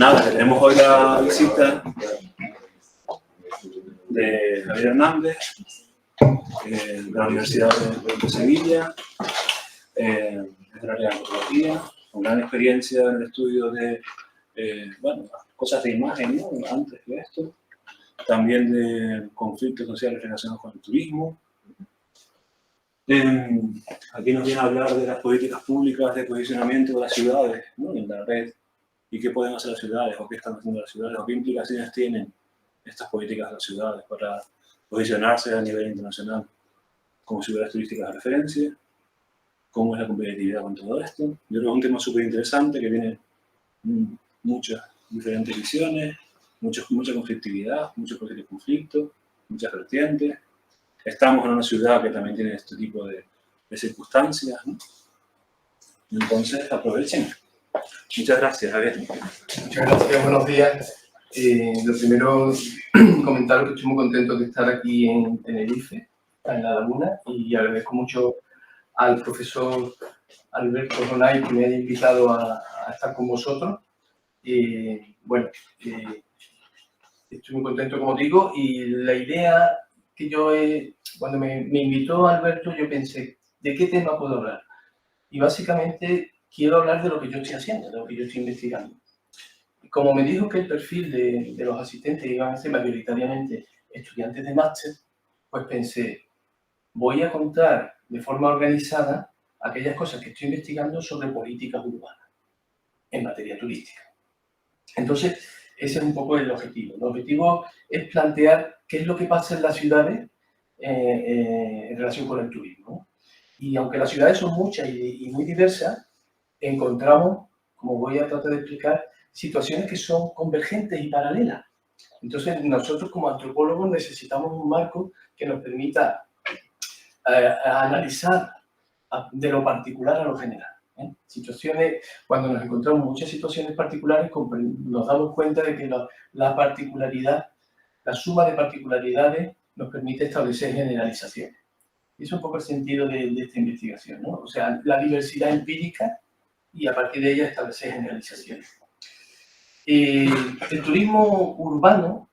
Nada, tenemos hoy la visita de Javier Hernández, de la Universidad de Sevilla, de la área de antropología, con gran experiencia en el estudio de cosas de imagen, ¿no? Antes de esto, también de conflictos sociales relacionados con el turismo. Aquí nos viene a hablar de las políticas públicas de posicionamiento de las ciudades, ¿no? En la red, y qué pueden hacer las ciudades, o qué están haciendo las ciudades, o qué implicaciones tienen estas políticas de las ciudades para posicionarse a nivel internacional como ciudades turísticas de referencia, cómo es la competitividad con todo esto. Yo creo que es un tema súper interesante que tiene muchas diferentes visiones, mucha conflictividad, muchos posibles conflictos, muchas vertientes. Estamos en una ciudad que también tiene este tipo de circunstancias, ¿no? Entonces, aprovechen. Muchas gracias, Javier. Muchas gracias, buenos días. Lo primero, comentaros que estoy muy contento de estar aquí en Tenerife, en La Laguna, y agradezco mucho al profesor Alberto Ronay que me haya invitado a estar con vosotros. Estoy muy contento, como digo, y la idea que cuando me invitó Alberto, yo pensé, ¿de qué tema puedo hablar? Y básicamente quiero hablar de lo que yo estoy haciendo, de lo que yo estoy investigando. Como me dijo que el perfil de los asistentes iban a ser mayoritariamente estudiantes de máster, pues pensé, voy a contar de forma organizada aquellas cosas que estoy investigando sobre políticas urbanas en materia turística. Entonces, ese es un poco el objetivo. El objetivo es plantear qué es lo que pasa en las ciudades en relación con el turismo. Y aunque las ciudades son muchas y muy diversas, encontramos, como voy a tratar de explicar, situaciones que son convergentes y paralelas. Entonces, nosotros como antropólogos necesitamos un marco que nos permita analizar de lo particular a lo general. Situaciones, cuando nos encontramos muchas situaciones particulares, nos damos cuenta de que la particularidad, la suma de particularidades nos permite establecer generalizaciones. Y eso es un poco el sentido de esta investigación, ¿no? O sea, la diversidad empírica y a partir de ella establecer generalizaciones. El turismo urbano,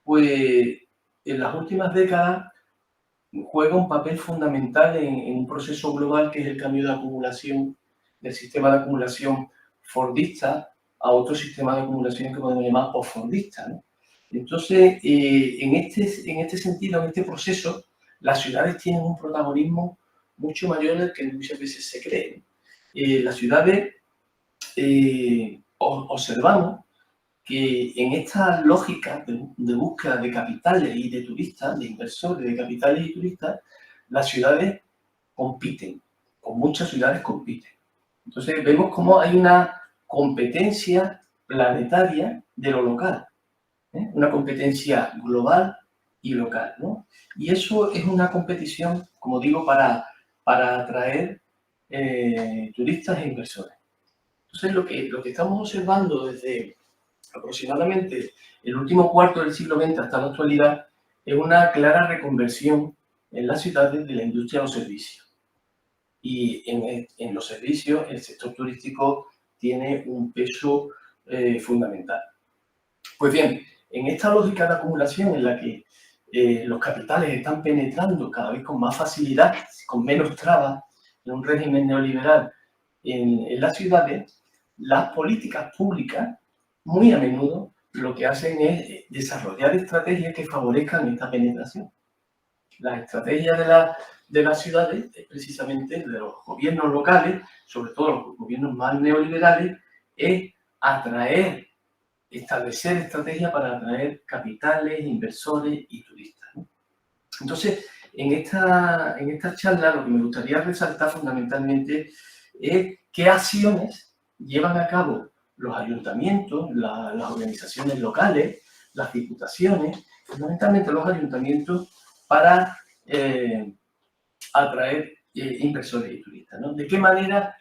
pues en las últimas décadas juega un papel fundamental en un proceso global que es el cambio de acumulación del sistema de acumulación fordista a otro sistema de acumulación que podemos llamar post-fordista, ¿no? Entonces, en este sentido, en este proceso, las ciudades tienen un protagonismo mucho mayor del que muchas veces se cree. Las ciudades observamos que en esta lógica de búsqueda de capitales y de turistas, de inversores de capitales y turistas, las ciudades compiten, con muchas ciudades compiten. Entonces vemos cómo hay una competencia planetaria de lo local, una competencia global y local, ¿no? Y eso es una competición, como digo, para atraer turistas e inversores. Entonces lo que estamos observando desde aproximadamente el último cuarto del siglo XX hasta la actualidad es una clara reconversión en las ciudades de la industria a los servicios. Y en los servicios el sector turístico tiene un peso fundamental. Pues bien, en esta lógica de acumulación en la que los capitales están penetrando cada vez con más facilidad, con menos trabas, en un régimen neoliberal en las ciudades, las políticas públicas muy a menudo lo que hacen es desarrollar estrategias que favorezcan esta penetración. La estrategia de las ciudades es precisamente de los gobiernos locales, sobre todo los gobiernos más neoliberales, es establecer estrategias para atraer capitales, inversores y turistas, ¿no? Entonces, en esta charla lo que me gustaría resaltar fundamentalmente es qué acciones llevan a cabo los ayuntamientos, las organizaciones locales, las diputaciones, fundamentalmente los ayuntamientos, para atraer inversores y turistas, ¿no? ¿De qué manera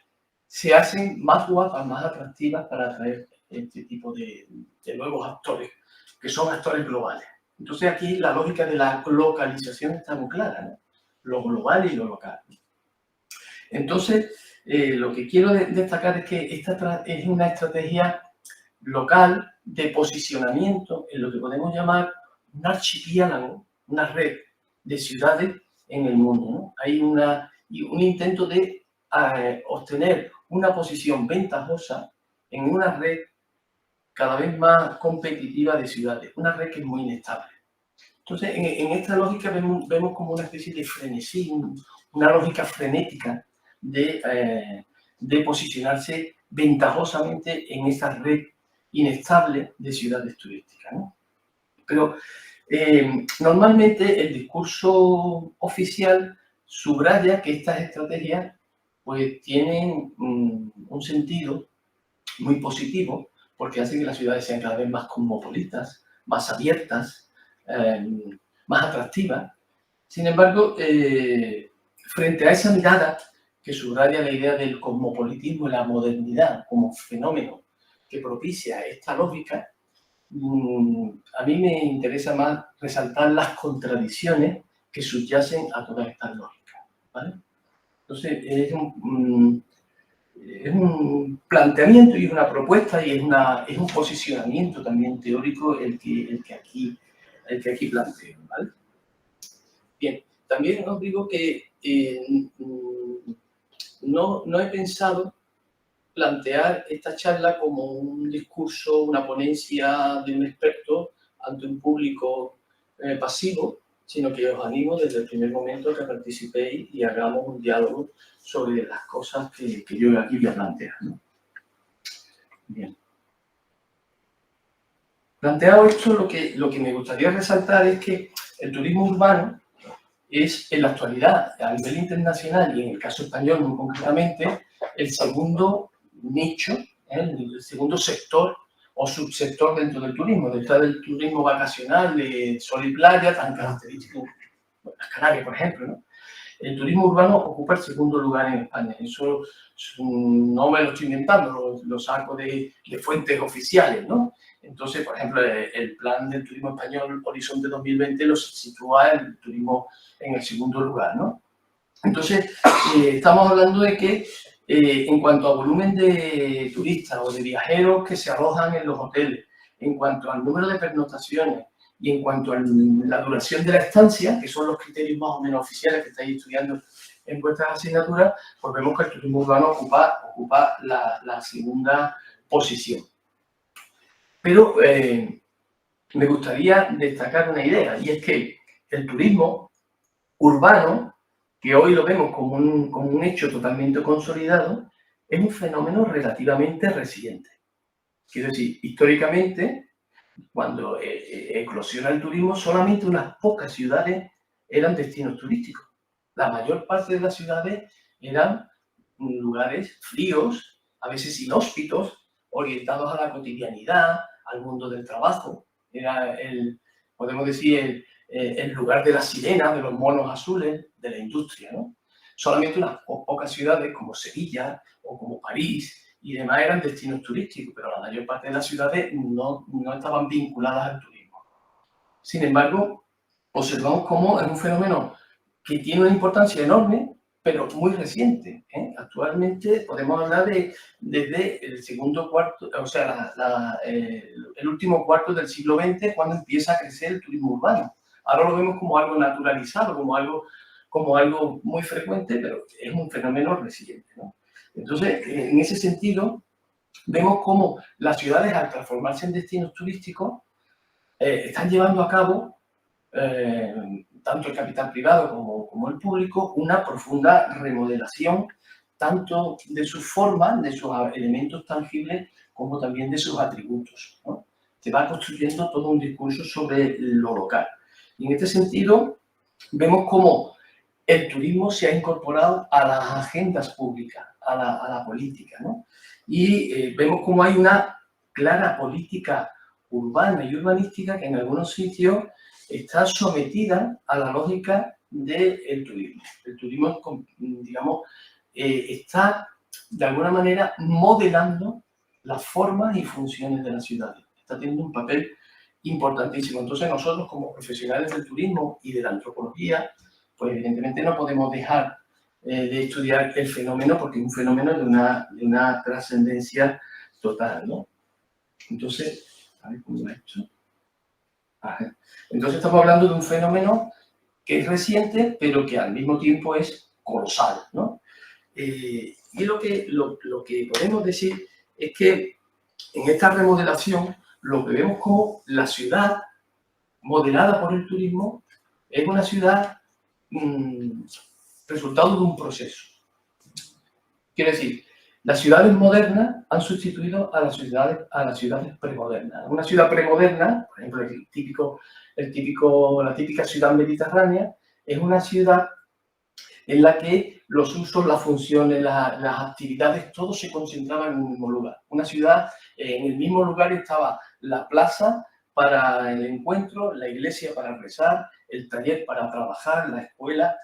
se hacen más guapas, más atractivas para atraer este tipo de nuevos actores, que son actores globales? Entonces aquí la lógica de la localización está muy clara, ¿no? Lo global y lo local. Entonces, lo que quiero destacar es que esta es una estrategia local de posicionamiento en lo que podemos llamar un archipiélago, una red de ciudades en el mundo, ¿no? Hay un intento de obtener una posición ventajosa en una red cada vez más competitiva de ciudades, una red que es muy inestable. Entonces, en esta lógica vemos como una especie de frenesí, una lógica frenética de posicionarse ventajosamente en esa red inestable de ciudades turísticas, ¿no? Pero normalmente el discurso oficial subraya que estas estrategias pues, tienen un sentido muy positivo porque hacen que las ciudades sean cada vez más cosmopolitas, más abiertas, más atractivas. Sin embargo, frente a esa mirada que subraya la idea del cosmopolitismo y la modernidad como fenómeno que propicia esta lógica, a mí me interesa más resaltar las contradicciones que subyacen a todas estas lógicas, ¿vale? Entonces, es un planteamiento y es una propuesta y es un posicionamiento también teórico el que aquí planteo, ¿vale? Bien, también os digo que no he pensado plantear esta charla como un discurso, una ponencia de un experto ante un público pasivo, sino que os animo desde el primer momento a que participéis y hagamos un diálogo sobre las cosas que yo aquí voy a plantear, ¿no? Bien. Planteado esto, lo que me gustaría resaltar es que el turismo urbano es, en la actualidad, a nivel internacional y en el caso español muy concretamente, el segundo nicho, el segundo sector o subsector dentro del turismo, detrás del turismo vacacional de sol y playa, tan característico, bueno, las Canarias, por ejemplo, ¿no? El turismo urbano ocupa el segundo lugar en España. Eso no me lo estoy inventando, lo saco de fuentes oficiales, ¿no? Entonces, por ejemplo, el plan del turismo español Horizonte 2020 lo sitúa el turismo en el segundo lugar, ¿no? Entonces, estamos hablando de que en cuanto a volumen de turistas o de viajeros que se alojan en los hoteles, en cuanto al número de pernoctaciones y en cuanto a la duración de la estancia, que son los criterios más o menos oficiales que estáis estudiando en vuestras asignaturas, pues vemos que el turismo urbano ocupa la segunda posición. Pero me gustaría destacar una idea, y es que el turismo urbano, que hoy lo vemos como un hecho totalmente consolidado, es un fenómeno relativamente reciente. Quiero decir, históricamente, cuando eclosiona el turismo, solamente unas pocas ciudades eran destinos turísticos. La mayor parte de las ciudades eran lugares fríos, a veces inhóspitos, orientados a la cotidianidad, al mundo del trabajo. Era podemos decir, el lugar de las sirenas, de los monos azules, de la industria, ¿no? Solamente unas pocas ciudades como Sevilla o como París y demás eran destinos turísticos, pero la mayor parte de las ciudades no estaban vinculadas al turismo. Sin embargo, observamos cómo es un fenómeno que tiene una importancia enorme, pero muy reciente, ¿eh? Actualmente podemos hablar desde el segundo cuarto, o sea, el último cuarto del siglo XX, cuando empieza a crecer el turismo urbano. Ahora lo vemos como algo naturalizado, como algo muy frecuente, pero es un fenómeno reciente, ¿no? Entonces, en ese sentido, vemos cómo las ciudades, al transformarse en destinos turísticos, están llevando a cabo, tanto el capital privado como el público, una profunda remodelación, tanto de sus formas, de sus elementos tangibles, como también de sus atributos, ¿no? Se va construyendo todo un discurso sobre lo local. Y en este sentido, vemos cómo el turismo se ha incorporado a las agendas públicas, a la política, ¿no? Y vemos cómo hay una clara política urbana y urbanística que en algunos sitios está sometida a la lógica del turismo. El turismo, digamos, está de alguna manera modelando las formas y funciones de las ciudades. Está teniendo un papel importantísimo. Entonces nosotros como profesionales del turismo y de la antropología, pues evidentemente no podemos dejar de estudiar el fenómeno porque es un fenómeno de una trascendencia total, ¿no? Entonces, a ver cómo va esto. Entonces estamos hablando de un fenómeno que es reciente, pero que al mismo tiempo es colosal, ¿no? Y lo que podemos decir es que en esta remodelación lo que vemos como la ciudad modelada por el turismo es una ciudad resultado de un proceso. Quiero decir, las ciudades modernas han sustituido a las ciudades premodernas. Una ciudad premoderna, por ejemplo, la típica ciudad mediterránea, es una ciudad en la que los usos, las funciones, las actividades, todo se concentraba en un mismo lugar. Una ciudad, en el mismo lugar estaba la plaza para el encuentro, la iglesia para rezar, el taller para trabajar, la escuela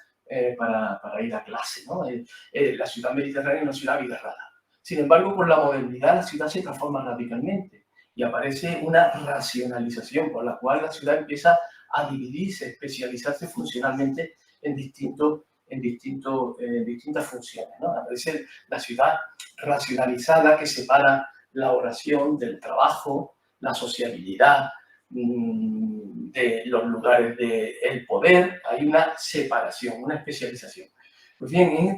para ir a clase, ¿no? La ciudad mediterránea es una ciudad abigarrada. Sin embargo, con la modernidad la ciudad se transforma radicalmente y aparece una racionalización por la cual la ciudad empieza a dividirse, especializarse funcionalmente en distintas funciones, ¿no? Aparece la ciudad racionalizada que separa la oración del trabajo, la sociabilidad, de los lugares del poder. Hay una separación, una especialización. Pues bien, en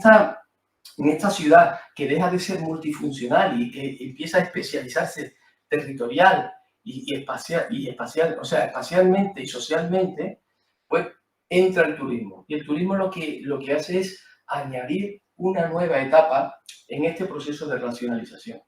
esta ciudad que deja de ser multifuncional y que empieza a especializarse territorial y espacialmente y socialmente, pues entra el turismo. Y el turismo lo que hace es añadir una nueva etapa en este proceso de racionalización.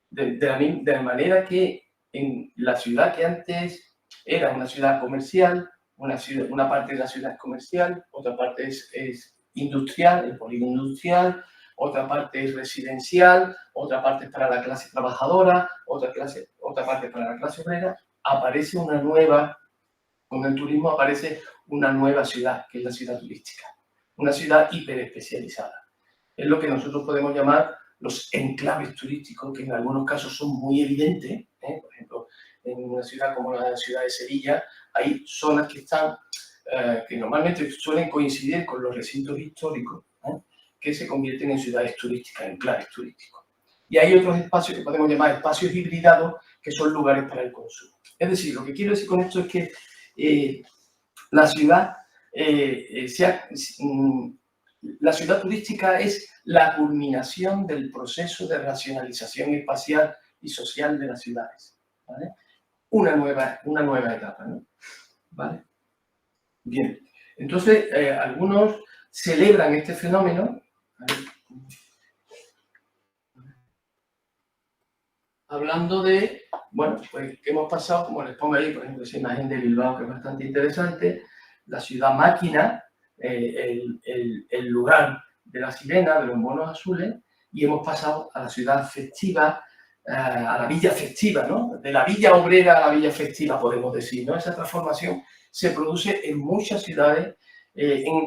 De la manera que en la ciudad que antes era una ciudad comercial, una parte de la ciudad es comercial, otra parte es industrial, el polígono industrial, otra parte es residencial, otra parte es para la clase trabajadora, otra parte para la clase obrera. Con el turismo aparece una nueva ciudad, que es la ciudad turística, una ciudad hiperespecializada. Es lo que nosotros podemos llamar los enclaves turísticos, que en algunos casos son muy evidentes. Por ejemplo, en una ciudad como la ciudad de Sevilla, hay zonas que normalmente suelen coincidir con los recintos históricos, que se convierten en ciudades turísticas, enclaves turísticos. Y hay otros espacios que podemos llamar espacios hibridados, que son lugares para el consumo. Es decir, lo que quiero decir con esto es que la ciudad turística es la culminación del proceso de racionalización espacial y social de las ciudades, ¿vale? Una nueva etapa, ¿no? ¿Vale? Bien, entonces algunos celebran este fenómeno, hablando de, bueno, pues que hemos pasado, como les pongo ahí, por ejemplo, esa imagen de Bilbao, que es bastante interesante, la ciudad máquina, el lugar de la sirena, de los monos azules, y hemos pasado a la ciudad festiva, a la villa festiva, ¿no? De la villa obrera a la villa festiva, podemos decir, ¿no? Esa transformación se produce en muchas ciudades,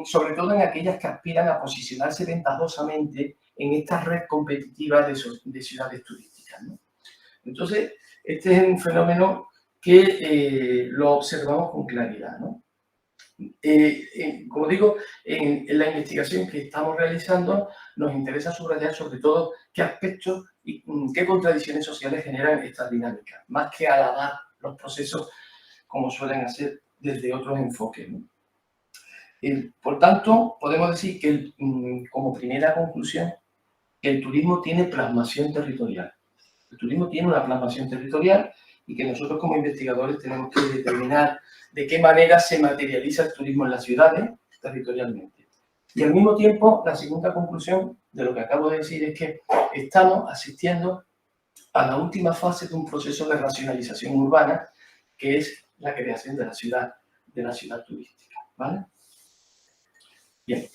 sobre todo en aquellas que aspiran a posicionarse ventajosamente en esta red competitiva de ciudades turísticas, ¿no? Entonces, este es un fenómeno que lo observamos con claridad, ¿no? Como digo, en la investigación que estamos realizando nos interesa subrayar sobre todo qué aspectos y qué contradicciones sociales generan estas dinámicas, más que alabar los procesos como suelen hacer desde otros enfoques, ¿no? Por tanto, podemos decir que como primera conclusión, que el turismo tiene plasmación territorial. El turismo tiene una plasmación territorial y que nosotros como investigadores tenemos que determinar de qué manera se materializa el turismo en las ciudades territorialmente. Y al mismo tiempo, la segunda conclusión de lo que acabo de decir es que estamos asistiendo a la última fase de un proceso de racionalización urbana, que es la creación de la ciudad turística, ¿vale? Bien.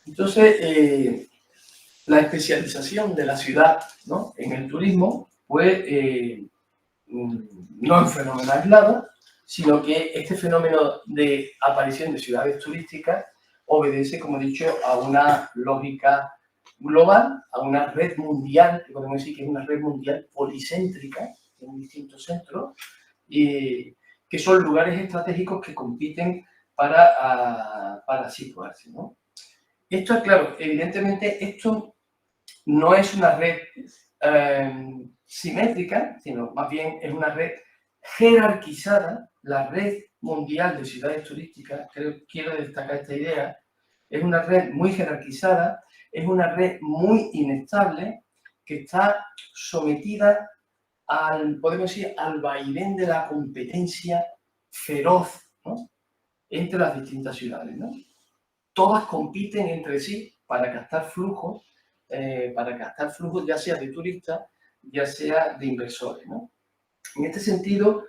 Entonces, la especialización de la ciudad, ¿no?, en el turismo, pues no es un fenómeno aislado, sino que este fenómeno de aparición de ciudades turísticas obedece, como he dicho, a una lógica global, a una red mundial, que podemos decir que es una red mundial policéntrica, en distintos centros, que son lugares estratégicos que compiten para situarse, ¿no? Esto es claro, evidentemente esto no es una red simétrica, sino más bien es una red jerarquizada. La red mundial de ciudades turísticas, quiero destacar esta idea, es una red muy jerarquizada, es una red muy inestable, que está sometida podemos decir, al vaivén de la competencia feroz, ¿no?, entre las distintas ciudades, ¿no? Todas compiten entre sí para captar flujos ya sea de turistas, ya sea de inversores, ¿no? En este sentido,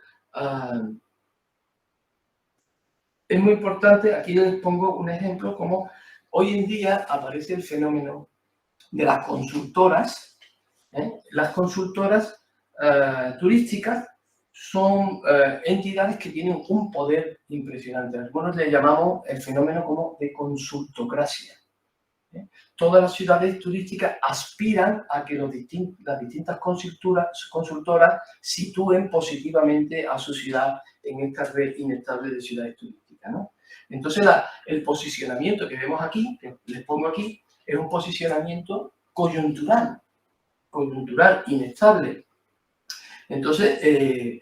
es muy importante, aquí les pongo un ejemplo, como hoy en día aparece el fenómeno de las consultoras. Las consultoras turísticas son entidades que tienen un poder impresionante. Algunos le llamamos el fenómeno como de consultocracia. Todas las ciudades turísticas aspiran a que las distintas consultoras sitúen positivamente a su ciudad en esta red inestable de ciudades turísticas, ¿no? Entonces, el posicionamiento que vemos aquí, que les pongo aquí, es un posicionamiento coyuntural, inestable. Entonces,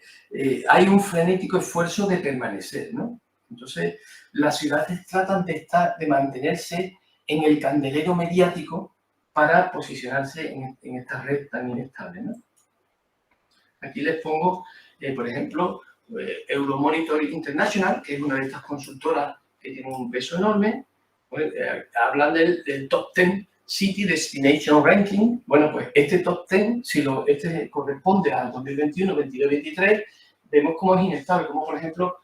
hay un frenético esfuerzo de permanecer, ¿no? Entonces, las ciudades tratan de mantenerse en el candelero mediático para posicionarse en esta red tan inestable, ¿no? Aquí les pongo, por ejemplo, Euromonitor International, que es una de estas consultoras que tiene un peso enorme. Bueno, hablan del Top 10 City Destination Ranking. Bueno, pues este Top 10, si este corresponde al 2021, 22, 23, vemos cómo es inestable, como por ejemplo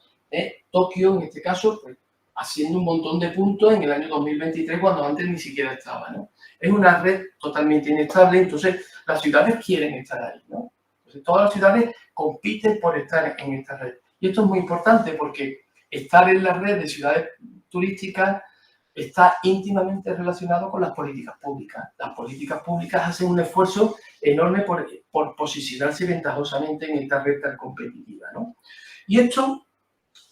Tokio, en este caso, pues, haciendo un montón de puntos en el año 2023, cuando antes ni siquiera estaba, ¿no? Es una red totalmente inestable, entonces las ciudades quieren estar ahí, ¿no? Entonces todas las ciudades compiten por estar en esta red. Y esto es muy importante porque estar en la red de ciudades turísticas está íntimamente relacionado con las políticas públicas. Las políticas públicas hacen un esfuerzo enorme por posicionarse ventajosamente en esta red tan competitiva, ¿no? Y esto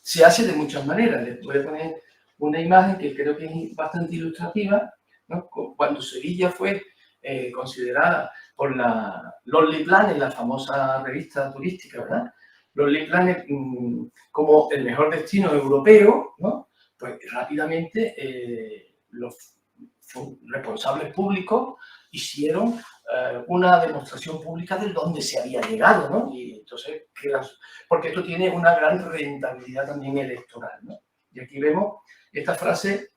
se hace de muchas maneras. Les voy a poner una imagen que creo que es bastante ilustrativa, ¿no? Cuando Sevilla fue considerada por la Lonely Planet, la famosa revista turística, ¿verdad? Lonely Planet como el mejor destino europeo, ¿no? Pues rápidamente los responsables públicos hicieron una demostración pública de dónde se había llegado, ¿no? Y entonces, porque esto tiene una gran rentabilidad también electoral, ¿no? Y aquí vemos esta frase,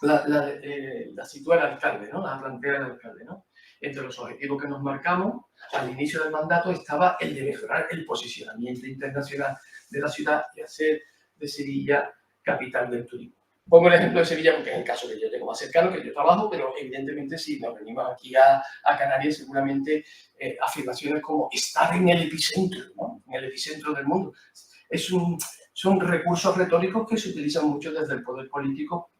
la sitúa el alcalde, ¿no? La plantea el alcalde, ¿no? Entre los objetivos que nos marcamos al inicio del mandato estaba el de mejorar el posicionamiento internacional de la ciudad y hacer de Sevilla capital del turismo. Pongo el ejemplo de Sevilla porque es el caso que yo tengo más cercano, que yo trabajo, pero evidentemente si nos venimos aquí a Canarias, seguramente afirmaciones como estar en el epicentro, ¿no? En el epicentro del mundo. Son recursos retóricos que se utilizan mucho desde el poder político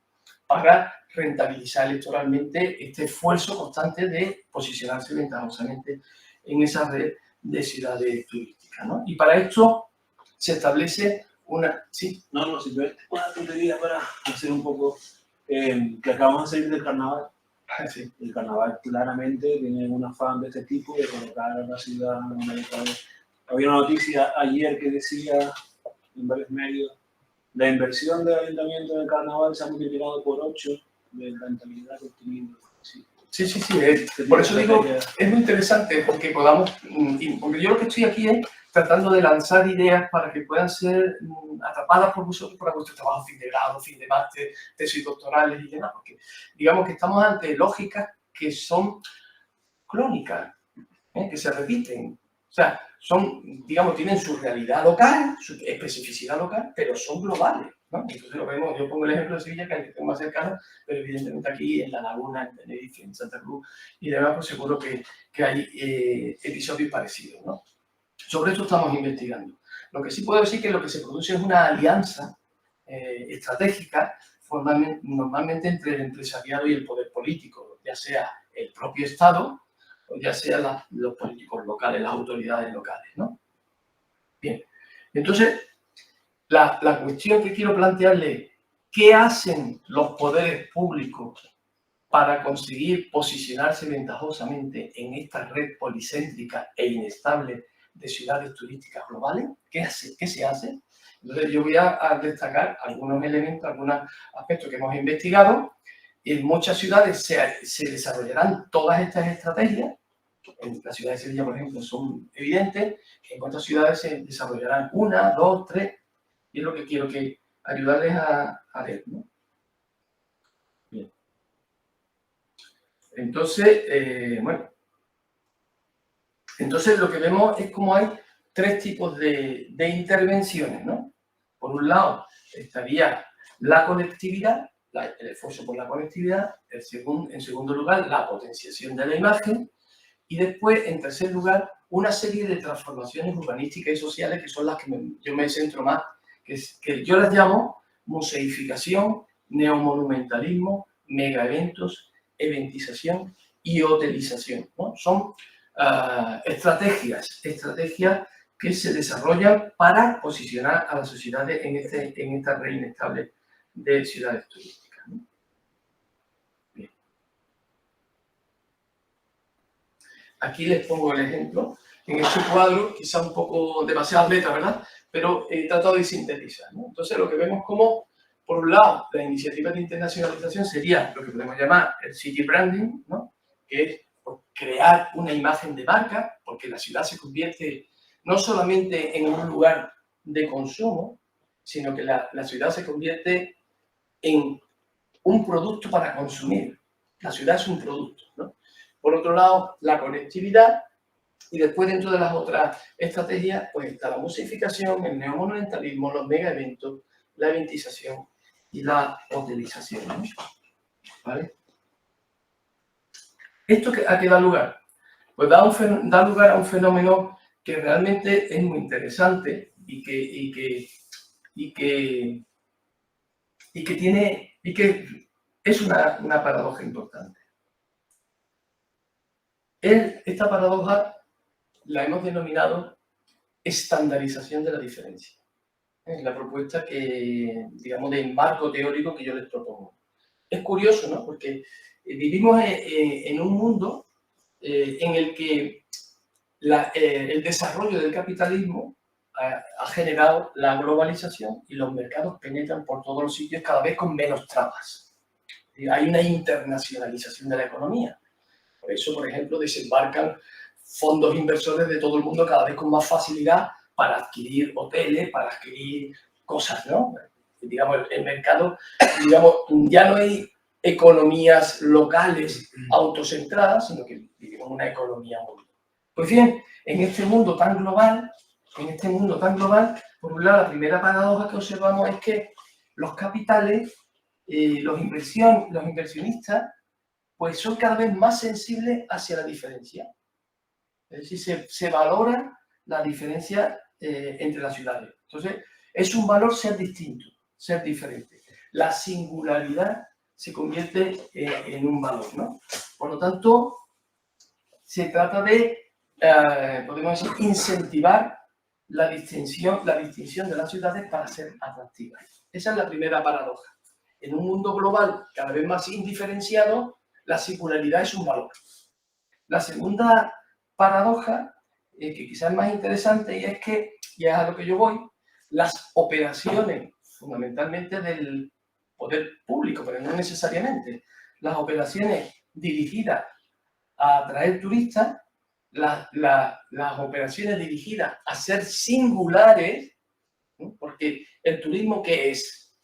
para rentabilizar electoralmente este esfuerzo constante de posicionarse ventajosamente en esa red de ciudades turísticas, ¿no? Y para esto se establece una... ¿Sí? No, simplemente una tontería para hacer un poco... que acabamos de salir del carnaval. Sí. El carnaval claramente tiene un afán de este tipo, de colocar a la ciudad en una época. Había una noticia ayer que decía en varios medios: la inversión del ayuntamiento en el carnaval se ha multiplicado por 8 de rentabilidad que obtenido. Sí. Por eso digo, es muy interesante porque porque yo lo que estoy aquí es tratando de lanzar ideas para que puedan ser atrapadas por vosotros para vuestro trabajo fin de grado, fin de máster, tesis doctorales y demás, porque digamos que estamos ante lógicas que son crónicas, que se repiten. O sea, tienen su realidad local, su especificidad local, pero son globales, ¿no? Entonces lo vemos, yo pongo el ejemplo de Sevilla, que es el que tengo más cercano, pero evidentemente aquí en La Laguna, en Tenerife, en Santa Cruz y demás, pues seguro que hay episodios parecidos, ¿no? Sobre esto estamos investigando. Lo que sí puedo decir que lo que se produce es una alianza estratégica, normalmente entre el empresariado y el poder político, ya sea el propio Estado, o ya sea los políticos locales, las autoridades locales, ¿no? Bien, entonces, la cuestión que quiero plantearle ¿Qué hacen los poderes públicos para conseguir posicionarse ventajosamente en esta red policéntrica e inestable de ciudades turísticas globales? ¿Qué se hace? Entonces yo voy a destacar algunos elementos, algunos aspectos que hemos investigado. En muchas ciudades se desarrollarán todas estas estrategias. En la ciudad de Sevilla, por ejemplo, son evidentes. En otras ciudades se desarrollarán 1, 2, 3. Y es lo que quiero ayudarles a ver, ¿no? Bien. Entonces, bueno. Entonces lo que vemos es cómo hay 3 tipos de intervenciones, ¿no? Por un lado estaría la conectividad, el esfuerzo por la conectividad, en segundo lugar la potenciación de la imagen y después, en tercer lugar, una serie de transformaciones urbanísticas y sociales que son las que yo me centro más, que yo las llamo museificación, neomonumentalismo, megaeventos, eventización y hotelización, ¿no? Son estrategias que se desarrollan para posicionar a las sociedades en esta red inestable de ciudades turísticas, ¿no? Bien. Aquí les pongo el ejemplo. En este cuadro, quizá un poco demasiadas letras, ¿verdad? Pero he tratado de sintetizar, ¿no? Entonces, lo que vemos como, por un lado, la iniciativa de internacionalización sería lo que podemos llamar el city branding, ¿no? Que es crear una imagen de marca, porque la ciudad se convierte no solamente en un lugar de consumo, sino que la ciudad se convierte en un producto para consumir. La ciudad es un producto, ¿no? Por otro lado, la conectividad, y después dentro de las otras estrategias, pues está la musificación, el neomonumentalismo, los megaeventos, la eventización y la hotelización, ¿no? ¿Vale? ¿Esto a qué da lugar? Pues da lugar a un fenómeno que realmente es muy interesante y que es una paradoja importante. Esta paradoja la hemos denominado estandarización de la diferencia. Es la propuesta digamos, de marco teórico que yo les propongo. Es curioso, ¿no? Porque vivimos en un mundo en el que el desarrollo del capitalismo ha generado la globalización y los mercados penetran por todos los sitios cada vez con menos trabas. Hay una internacionalización de la economía. Por eso, por ejemplo, desembarcan fondos inversores de todo el mundo cada vez con más facilidad para adquirir hoteles, para adquirir cosas, ¿no? Digamos, el mercado, digamos, ya no hay economías locales autocentradas, sino que vivimos una economía mundial. Pues bien, en este mundo tan global, por un lado, la primera paradoja que observamos es que los capitales, los inversionistas, pues son cada vez más sensibles hacia la diferencia. Es decir, se valora la diferencia entre las ciudades. Entonces, es un valor ser distinto, ser diferente. La singularidad se convierte en un valor, ¿no? Por lo tanto, se trata de, podemos decir, incentivar la distinción de las ciudades para ser atractivas. Esa es la primera paradoja. En un mundo global cada vez más indiferenciado, la singularidad es un valor. La segunda paradoja, que quizás es más interesante, y es que, y es a lo que yo voy, las operaciones fundamentalmente del poder público, pero no necesariamente, las operaciones dirigidas a atraer turistas, las operaciones dirigidas a ser singulares, ¿no? Porque el turismo, ¿qué es?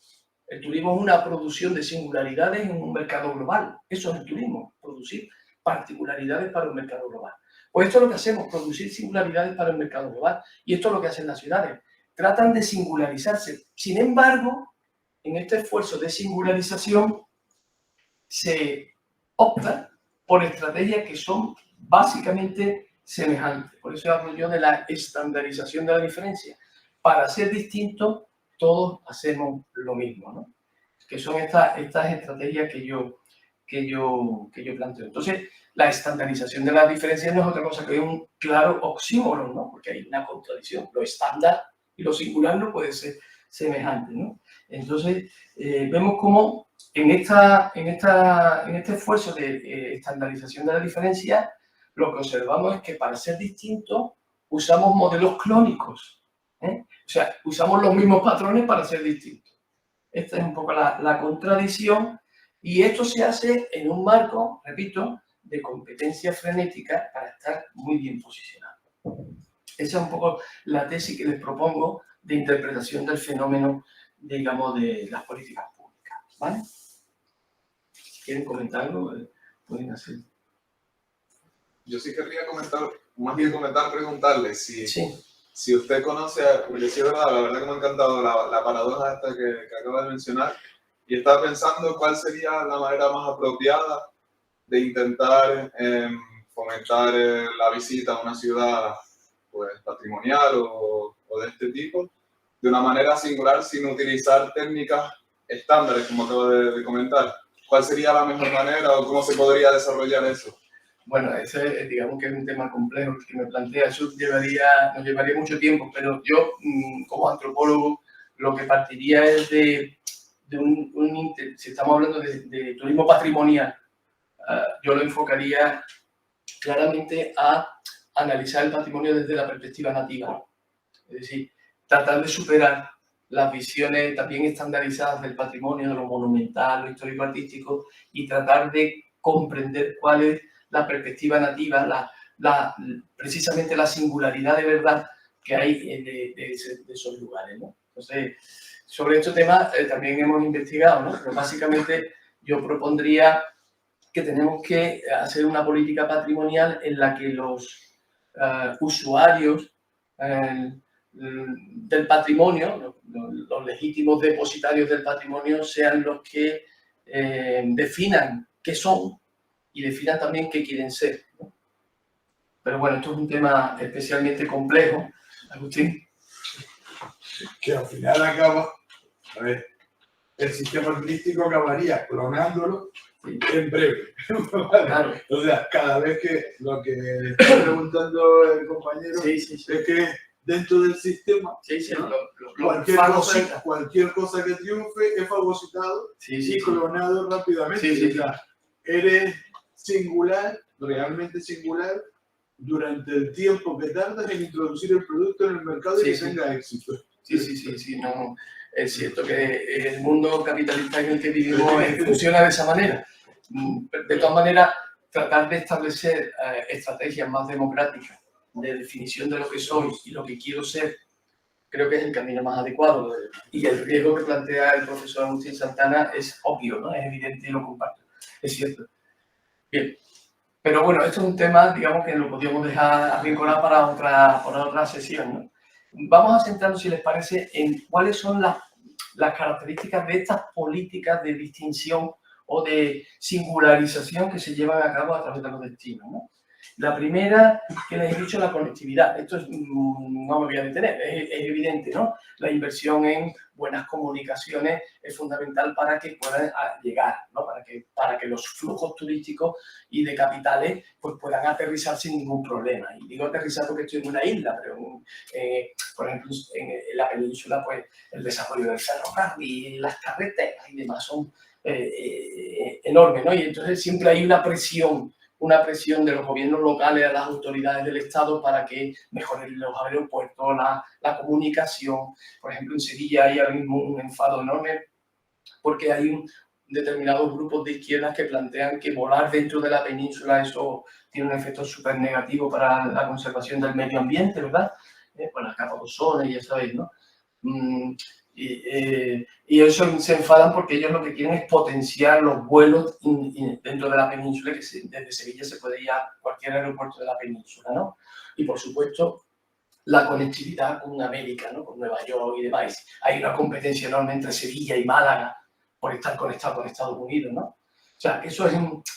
El turismo es una producción de singularidades en un mercado global. Eso es el turismo, producir particularidades para un mercado global. Pues esto es lo que hacemos, producir singularidades para el mercado global. Y esto es lo que hacen las ciudades. Tratan de singularizarse. Sin embargo, en este esfuerzo de singularización se opta por estrategias que son básicamente semejantes. Por eso hablo yo de la estandarización de la diferencia. Para ser distintos, todos hacemos lo mismo, ¿no? Que son estas estrategias que yo planteo. Entonces, la estandarización de las diferencias no es otra cosa que un claro oxímoron, ¿no? Porque hay una contradicción. Lo estándar y lo singular no puede ser semejantes, ¿no? Entonces, vemos cómo en este esfuerzo de estandarización de la diferencia, lo que observamos es que para ser distintos usamos modelos clónicos, ¿eh? O sea, usamos los mismos patrones para ser distintos. Esta es un poco la contradicción, y esto se hace en un marco, repito, de competencia frenética para estar muy bien posicionado. Esa es un poco la tesis que les propongo de interpretación del fenómeno, digamos, de las políticas públicas, ¿vale? Si quieren comentar algo, pueden hacer. Yo sí querría comentar, más bien preguntarle si, Sí. si usted conoce, porque sí es verdad, la verdad que me ha encantado la paradoja esta que acaba de mencionar, y estaba pensando cuál sería la manera más apropiada de intentar fomentar la visita a una ciudad pues, patrimonial o de este tipo, de una manera singular sin utilizar técnicas estándares, como acabo de comentar. ¿Cuál sería la mejor manera o cómo se podría desarrollar eso? Bueno, ese digamos que es un tema complejo que me plantea. Eso nos llevaría mucho tiempo, pero yo, como antropólogo, lo que partiría es si estamos hablando de turismo patrimonial, yo lo enfocaría claramente a analizar el patrimonio desde la perspectiva nativa. Es decir, tratar de superar las visiones también estandarizadas del patrimonio, de lo monumental, lo histórico-artístico, y tratar de comprender cuál es la perspectiva nativa, precisamente la singularidad de verdad que hay de esos lugares, ¿no? Entonces, sobre este tema también hemos investigado, ¿no? Pero básicamente yo propondría que tenemos que hacer una política patrimonial en la que los usuarios del patrimonio, los legítimos depositarios del patrimonio, sean los que definan qué son y definan también qué quieren ser, ¿no? Pero bueno, esto es un tema especialmente complejo. Agustín. Que al final acaba, a ver, el sistema artístico acabaría clonándolo en breve. ¿Vale? Claro. O sea, cada vez que lo que está preguntando el compañero Sí. es que dentro del sistema, ¿no? cualquier cosa que triunfe es fagocitado y clonado rápidamente. O sea, eres singular, realmente singular, durante el tiempo que tardas en introducir el producto en el mercado y que tenga éxito. Sí, no. Es cierto que el mundo capitalista en el que vivimos funciona de esa manera. De todas maneras, tratar de establecer estrategias más democráticas de definición de lo que soy y lo que quiero ser, creo que es el camino más adecuado. Y el riesgo que plantea el profesor Agustín Santana es obvio, ¿no? Es evidente y lo comparto. Es cierto. Bien. Pero bueno, esto es un tema, digamos, que lo podríamos dejar arrinconado para otra sesión, ¿no? Vamos a centrarnos, si les parece, en cuáles son las características de estas políticas de distinción o de singularización que se llevan a cabo a través de los destinos, ¿no? La primera, que les he dicho, la conectividad. Esto no me voy a detener, es evidente, ¿no? La inversión en buenas comunicaciones es fundamental para que puedan llegar, ¿no? Para que los flujos turísticos y de capitales pues, puedan aterrizar sin ningún problema. Y digo aterrizar porque estoy en una isla, pero por ejemplo en la península pues el desarrollo del ferrocarril, las carreteras y demás son enormes, ¿no? Y entonces siempre hay una presión de los gobiernos locales a las autoridades del Estado para que mejoren los aeropuertos, la comunicación. Por ejemplo, en Sevilla hay ahora mismo un enfado enorme porque hay determinados grupos de izquierdas que plantean que volar dentro de la península eso tiene un efecto súper negativo para la conservación del medio ambiente, ¿verdad? Con las capas de ozono, ya sabéis, ¿no? Y eso se enfadan porque ellos lo que quieren es potenciar los vuelos dentro de la península, que desde Sevilla se puede ir a cualquier aeropuerto de la península, ¿no? Y por supuesto, la conectividad con América, ¿no? Con Nueva York y demás. Hay una competencia enorme entre Sevilla y Málaga por estar conectado con Estados Unidos, ¿no? O sea, eso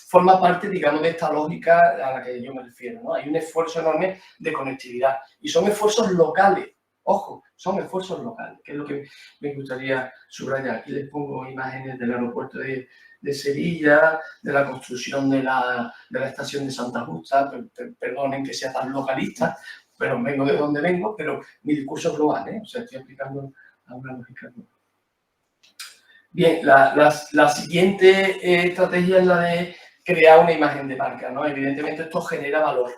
forma parte, digamos, de esta lógica a la que yo me refiero, ¿no? Hay un esfuerzo enorme de conectividad y son esfuerzos locales. Ojo, son esfuerzos locales, que es lo que me gustaría subrayar. Aquí les pongo imágenes del aeropuerto de Sevilla, de la construcción de la estación de Santa Justa. Perdonen que sea tan localista, pero vengo de donde vengo, pero mi discurso es global, ¿eh? O sea, estoy aplicando una lógica nueva. Bien, la siguiente estrategia es la de crear una imagen de marca, ¿no? Evidentemente esto genera valor,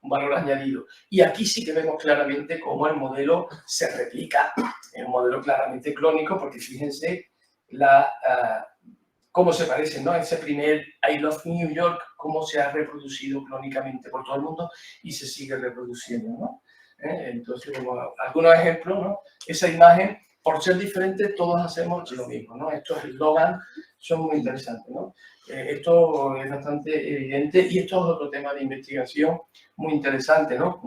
un valor añadido. Y aquí sí que vemos claramente cómo el modelo se replica, es un modelo claramente clónico, porque fíjense cómo se parece, ¿no? Ese primer I Love New York, cómo se ha reproducido clónicamente por todo el mundo y se sigue reproduciendo, ¿no? Entonces, como algunos ejemplos, ¿no? Esa imagen, por ser diferente, todos hacemos lo mismo, ¿no? Estos eslogans son muy interesantes, ¿no? Esto es bastante evidente y esto es otro tema de investigación muy interesante, ¿no?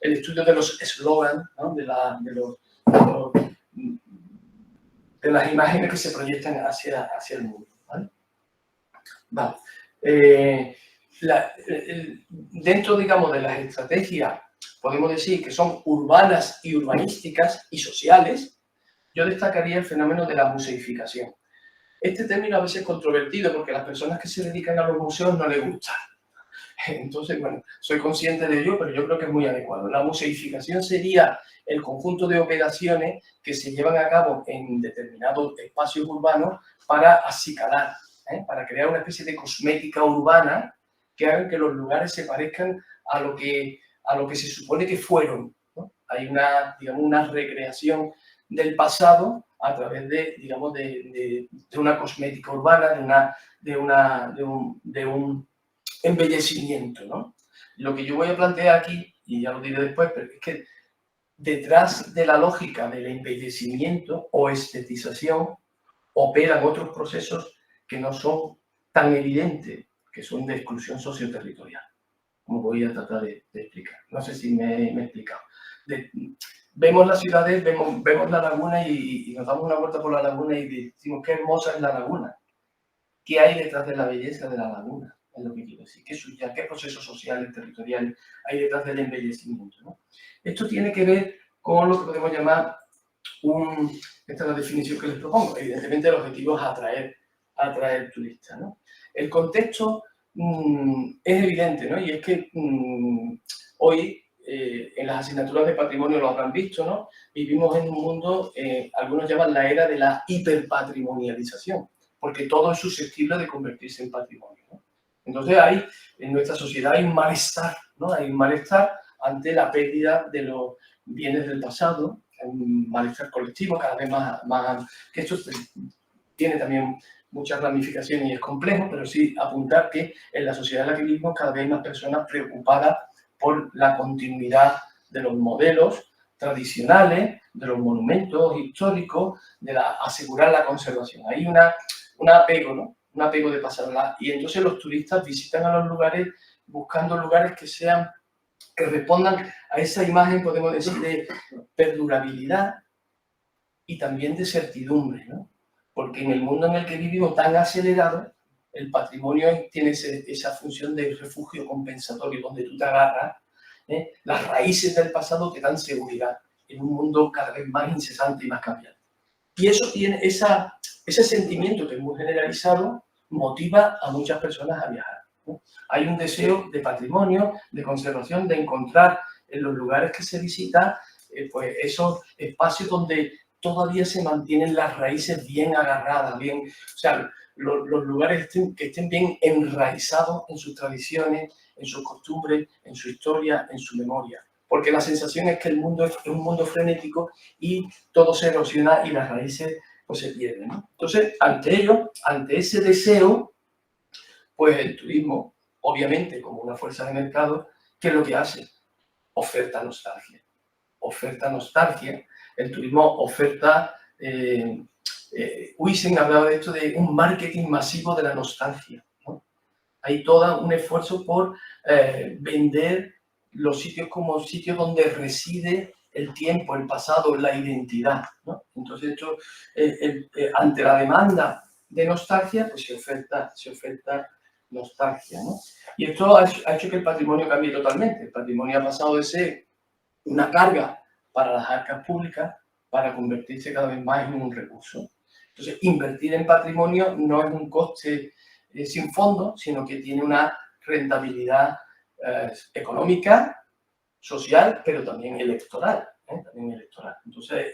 El estudio de los eslogans, ¿no? de las imágenes que se proyectan hacia el mundo, ¿vale? Vale. Dentro, digamos, de las estrategias, podemos decir que son urbanas y urbanísticas y sociales, yo destacaría el fenómeno de la museificación. Este término a veces es controvertido porque a las personas que se dedican a los museos no les gusta. Entonces, bueno, soy consciente de ello, pero yo creo que es muy adecuado. La museificación sería el conjunto de operaciones que se llevan a cabo en determinados espacios urbanos para acicalar, para crear una especie de cosmética urbana que hagan que los lugares se parezcan a lo que se supone que fueron, ¿no? Hay digamos, una recreación del pasado a través de una cosmética urbana, de un embellecimiento, ¿no? Lo que yo voy a plantear aquí, y ya lo diré después, pero es que detrás de la lógica del embellecimiento o estetización operan otros procesos que no son tan evidentes, que son de exclusión socioterritorial, como voy a tratar de explicar. No sé si me he explicado. Vemos las ciudades, vemos la laguna y nos damos una vuelta por la laguna y decimos qué hermosa es la laguna. ¿Qué hay detrás de la belleza de la laguna? Es lo que quiero decir. ¿Qué procesos sociales, territoriales hay detrás del embellecimiento, ¿no? Esto tiene que ver con lo que podemos llamar esta es la definición que les propongo. Evidentemente el objetivo es atraer turistas, ¿no? El contexto es evidente, ¿no? Y es que hoy en las asignaturas de patrimonio lo habrán visto, ¿no? Vivimos en un mundo, algunos llaman la era de la hiperpatrimonialización, porque todo es susceptible de convertirse en patrimonio, ¿no? Entonces en nuestra sociedad hay un malestar, ¿no? Hay un malestar ante la pérdida de los bienes del pasado, un malestar colectivo cada vez más que esto tiene también muchas ramificaciones y es complejo, pero sí apuntar que en la sociedad en la que vivimos cada vez hay más personas preocupadas por la continuidad de los modelos tradicionales, de los monumentos históricos, de asegurar la conservación. Hay un apego, ¿no? Un apego de pasarla. Y entonces los turistas visitan a los lugares buscando lugares que respondan a esa imagen, podemos decir, de perdurabilidad y también de certidumbre, ¿no? Porque en el mundo en el que vivimos tan acelerado, el patrimonio tiene esa función de refugio compensatorio, donde tú te agarras, las raíces del pasado te dan seguridad en un mundo cada vez más incesante y más cambiante. Y eso tiene ese sentimiento que es muy generalizado, motiva a muchas personas a viajar, ¿no? Hay un deseo de patrimonio, de conservación, de encontrar en los lugares que se visitan, pues esos espacios donde todavía se mantienen las raíces bien agarradas, o sea, los lugares que estén bien enraizados en sus tradiciones, en sus costumbres, en su historia, en su memoria. Porque la sensación es que el mundo es un mundo frenético y todo se erosiona y las raíces pues se pierden, ¿no? Entonces, ante ese deseo, pues el turismo, obviamente como una fuerza de mercado, ¿qué es lo que hace? Oferta nostalgia. Oferta nostalgia. El turismo oferta... Huizen hablaba de esto de un marketing masivo de la nostalgia, ¿no? Hay todo un esfuerzo por vender los sitios como sitios donde reside el tiempo, el pasado, la identidad, ¿no? Entonces, esto, ante la demanda de nostalgia, pues se oferta nostalgia, ¿no? Y esto ha hecho que el patrimonio cambie totalmente. El patrimonio ha pasado de ser una carga para las arcas públicas para convertirse cada vez más en un recurso. Entonces, invertir en patrimonio no es un coste sin fondo, sino que tiene una rentabilidad económica, social, pero también electoral. también electoral. Entonces,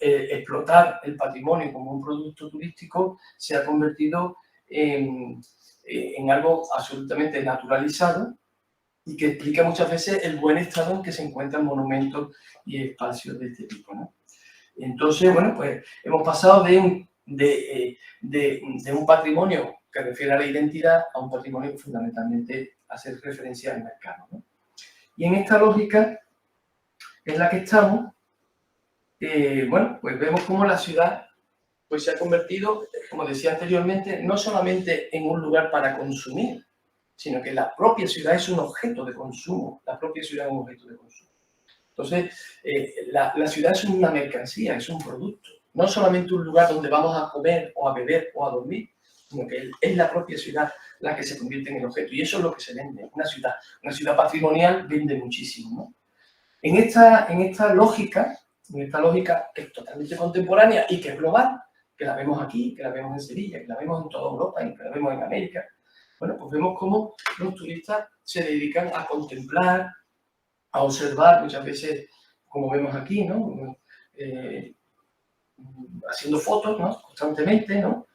explotar el patrimonio como un producto turístico se ha convertido en algo absolutamente naturalizado y que explica muchas veces el buen estado en que se encuentran monumentos y espacios de este tipo, ¿no? Entonces, bueno, pues hemos pasado de un patrimonio que refiere a la identidad a un patrimonio que fundamentalmente hace referencia al mercado, ¿no? Y en esta lógica en la que estamos, bueno, pues vemos cómo la ciudad pues se ha convertido, como decía anteriormente, no solamente en un lugar para consumir, sino que la propia ciudad es un objeto de consumo, la propia ciudad es un objeto de consumo. Entonces, la ciudad es una mercancía, es un producto, no solamente un lugar donde vamos a comer o a beber o a dormir, sino que es la propia ciudad la que se convierte en el objeto, y eso es lo que se vende, una ciudad patrimonial vende muchísimo, ¿no? En esta lógica que es totalmente contemporánea y que es global, que la vemos aquí, que la vemos en Sevilla, que la vemos en toda Europa y que la vemos en América, bueno, pues vemos cómo los turistas se dedican a contemplar, a observar, muchas veces, como vemos aquí, ¿no? Haciendo fotos, ¿no? Constantemente, ¿no?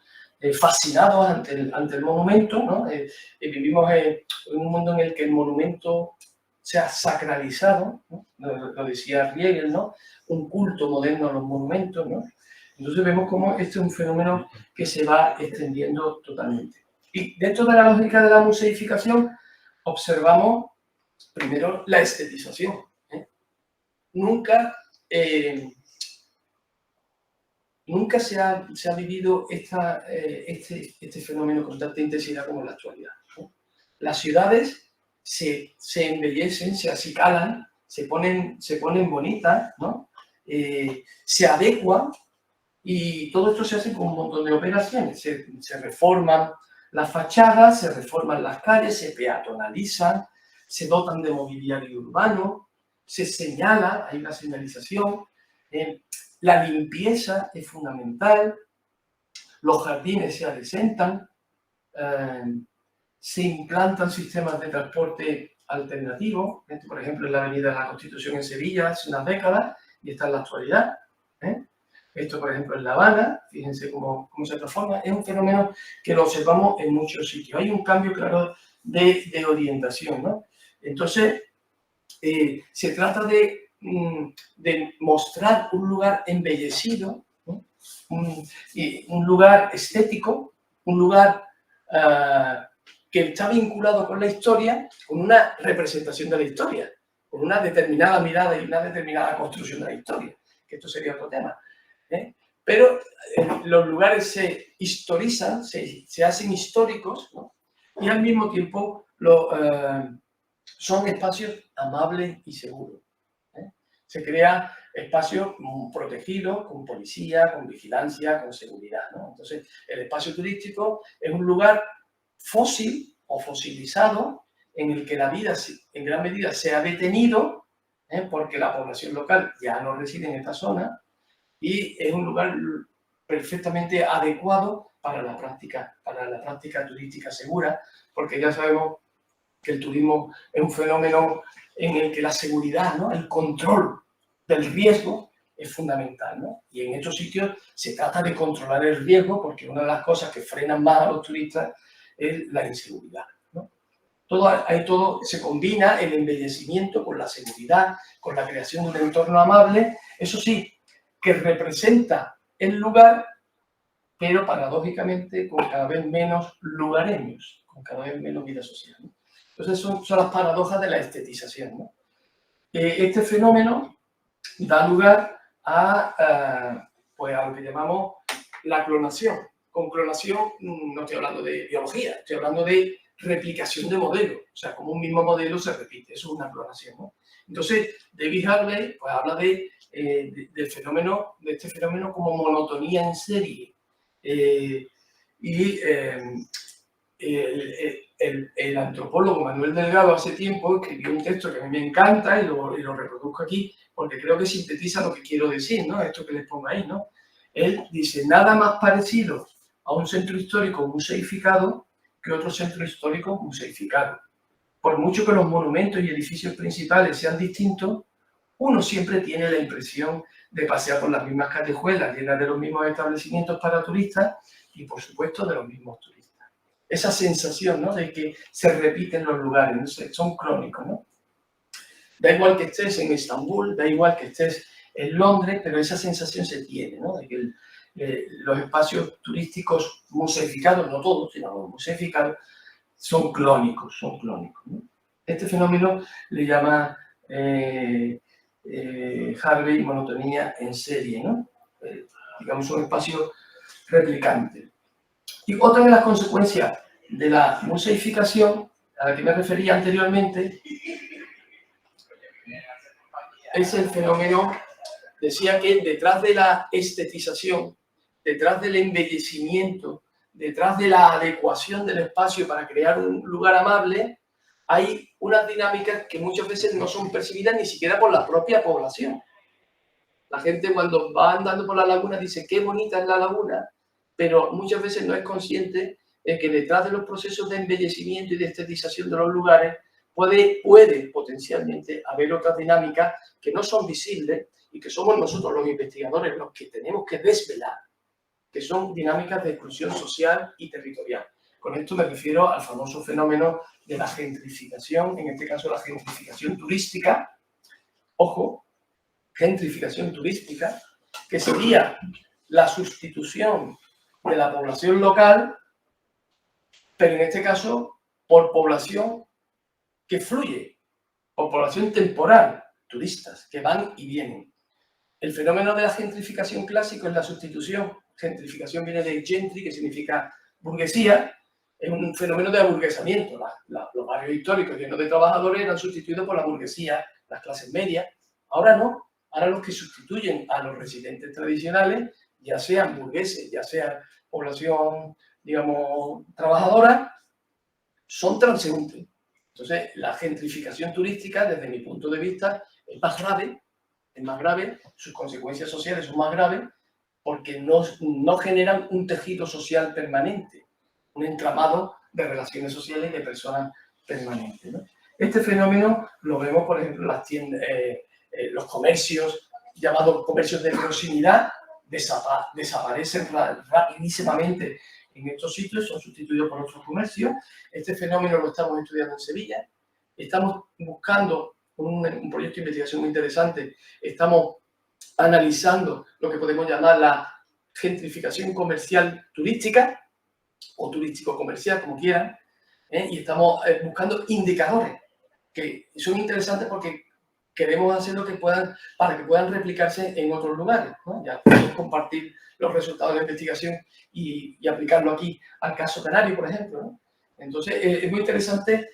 Fascinados ante el monumento, ¿no? Vivimos en un mundo en el que el monumento se ha sacralizado, ¿no? Lo decía Riegel, ¿no? Un culto moderno a los monumentos, ¿no? Entonces vemos cómo este es un fenómeno que se va extendiendo totalmente. Y dentro de la lógica de la museificación observamos primero la estetización. Nunca se ha vivido este fenómeno con tanta intensidad como en la actualidad, ¿no? Las ciudades se embellecen, se acicalan, se ponen bonitas, ¿no? Se adecuan, y todo esto se hace con un montón de operaciones. Se reforman las fachadas, se reforman las calles, se peatonalizan, se dotan de mobiliario urbano, se señala, hay una señalización, la limpieza es fundamental, los jardines se adecentan, se implantan sistemas de transporte alternativos. Por ejemplo, en la Avenida de la Constitución en Sevilla hace unas décadas y está en la actualidad. Esto, por ejemplo, en La Habana, fíjense cómo se transforma. Es un fenómeno que lo observamos en muchos sitios. Hay un cambio claro de orientación, ¿no? Entonces, se trata de mostrar un lugar embellecido, ¿no? Un lugar estético, un lugar que está vinculado con la historia, con una representación de la historia, con una determinada mirada y una determinada construcción de la historia, que esto sería otro tema. Pero los lugares se historizan, se hacen históricos, ¿no? Y al mismo tiempo son espacios amables y seguros. Se crea espacios protegidos, con policía, con vigilancia, con seguridad, ¿no? Entonces, el espacio turístico es un lugar fósil o fosilizado en el que la vida en gran medida se ha detenido, porque la población local ya no reside en esta zona, y es un lugar perfectamente adecuado para la práctica turística segura, porque ya sabemos que el turismo es un fenómeno en el que la seguridad, ¿no? El control del riesgo es fundamental, ¿no? Y en estos sitios se trata de controlar el riesgo, porque una de las cosas que frenan más a los turistas es la inseguridad, ¿no? Todo se combina, el embellecimiento con la seguridad, con la creación de un entorno amable, eso sí, que representa el lugar, pero paradójicamente con cada vez menos lugareños, con cada vez menos vida social, ¿no? Entonces son las paradojas de la estetización, ¿no? Este fenómeno da lugar a lo que llamamos la clonación. Con clonación no estoy hablando de biología, estoy hablando de replicación de modelos. O sea, como un mismo modelo se repite, eso es una clonación, ¿no? Entonces, David Harvey pues, habla de este fenómeno como monotonía en serie. El antropólogo Manuel Delgado hace tiempo escribió un texto que a mí me encanta y lo reproduzco aquí porque creo que sintetiza lo que quiero decir, ¿no? Esto que les pongo ahí, ¿no? Él dice, nada más parecido a un centro histórico museificado que otro centro histórico museificado. Por mucho que los monumentos y edificios principales sean distintos, uno siempre tiene la impresión de pasear por las mismas callejuelas llenas de los mismos establecimientos para turistas y, por supuesto, de los mismos turistas. Esa sensación, ¿no?, de que se repiten los lugares, ¿no?, son crónicos, ¿no? Da igual que estés en Estambul, da igual que estés en Londres, pero esa sensación se tiene, ¿no?, de que los espacios turísticos museificados, no todos, sino los museificados, son clónicos, ¿no? Este fenómeno le llama Harvey monotonía en serie, ¿no? Digamos, un espacio replicante. Y otra de las consecuencias de la museificación, a la que me refería anteriormente, es el fenómeno, decía que detrás de la estetización, detrás del embellecimiento, detrás de la adecuación del espacio para crear un lugar amable, hay unas dinámicas que muchas veces no son percibidas ni siquiera por la propia población. La gente cuando va andando por la laguna dice qué bonita es la laguna, pero muchas veces no es consciente de que detrás de los procesos de embellecimiento y de estetización de los lugares puede potencialmente haber otras dinámicas que no son visibles y que somos nosotros los investigadores los que tenemos que desvelar, que son dinámicas de exclusión social y territorial. Con esto me refiero al famoso fenómeno de la gentrificación, en este caso la gentrificación turística. Ojo, gentrificación turística, que sería la sustitución de la población local, pero en este caso por población que fluye, por población temporal, turistas que van y vienen. El fenómeno de la gentrificación clásico es la sustitución. Gentrificación viene de gentry, que significa burguesía. Es un fenómeno de aburguesamiento. Los barrios históricos llenos de trabajadores eran sustituidos por la burguesía, las clases medias. Ahora no. Ahora los que sustituyen a los residentes tradicionales, ya sean burgueses, ya sean población, digamos, trabajadora, son transeúntes. Entonces, la gentrificación turística, desde mi punto de vista, es más grave, sus consecuencias sociales son más graves, porque no generan un tejido social permanente, un entramado de relaciones sociales y de personas permanentes, ¿no? Este fenómeno lo vemos, por ejemplo, en las tiendas, los comercios, llamados comercios de proximidad, desaparecen rapidísimamente en estos sitios, son sustituidos por otros comercios. Este fenómeno lo estamos estudiando en Sevilla. Estamos buscando un proyecto de investigación muy interesante. Estamos analizando lo que podemos llamar la gentrificación comercial turística o turístico-comercial, como quieran, y estamos buscando indicadores que son interesantes porque queremos hacer lo que puedan para que puedan replicarse en otros lugares, ¿no? Ya podemos compartir los resultados de la investigación y aplicarlo aquí al caso canario, por ejemplo, ¿no? Entonces, es muy interesante.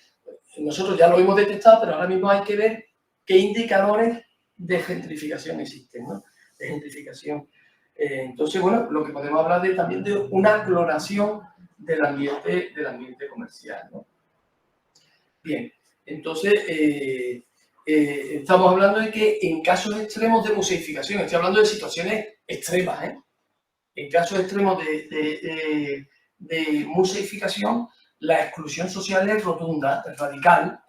Nosotros ya lo hemos detectado, pero ahora mismo hay que ver qué indicadores de gentrificación existen, ¿no? De gentrificación. Entonces, bueno, lo que podemos hablar también de una clonación del ambiente comercial, ¿no? Bien, entonces, estamos hablando de que en casos extremos de museificación, estoy hablando de situaciones extremas, ¿eh? En casos extremos de museificación, la exclusión social es rotunda, es radical,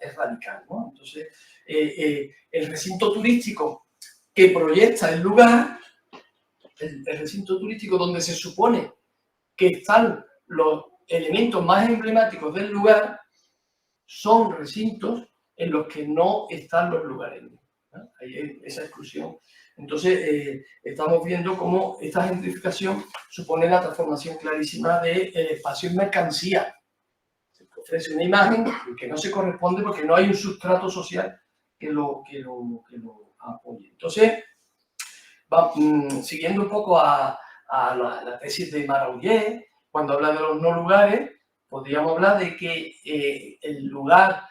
¿no? Entonces, el recinto turístico que proyecta el lugar, el recinto turístico donde se supone que están los elementos más emblemáticos del lugar, son recintos en los que no están los lugareños, ¿no? Hay esa exclusión. Entonces, estamos viendo cómo esta gentrificación supone la transformación clarísima del espacio en mercancía. Se ofrece una imagen que no se corresponde porque no hay un sustrato social que lo apoye. Entonces, siguiendo un poco a la tesis de Maraullé, cuando habla de los no lugares, podríamos hablar de que el lugar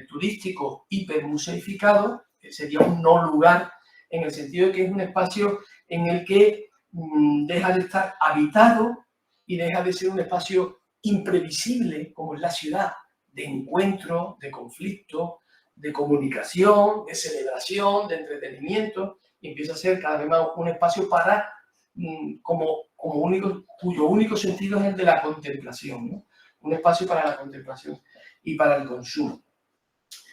turístico hipermuseificado sería un no lugar, en el sentido de que es un espacio en el que deja de estar habitado y deja de ser un espacio imprevisible, como es la ciudad, de encuentro, de conflicto, de comunicación, de celebración, de entretenimiento, y empieza a ser cada vez más un espacio para, cuyo único sentido es el de la contemplación, ¿no? Un espacio para la contemplación y para el consumo.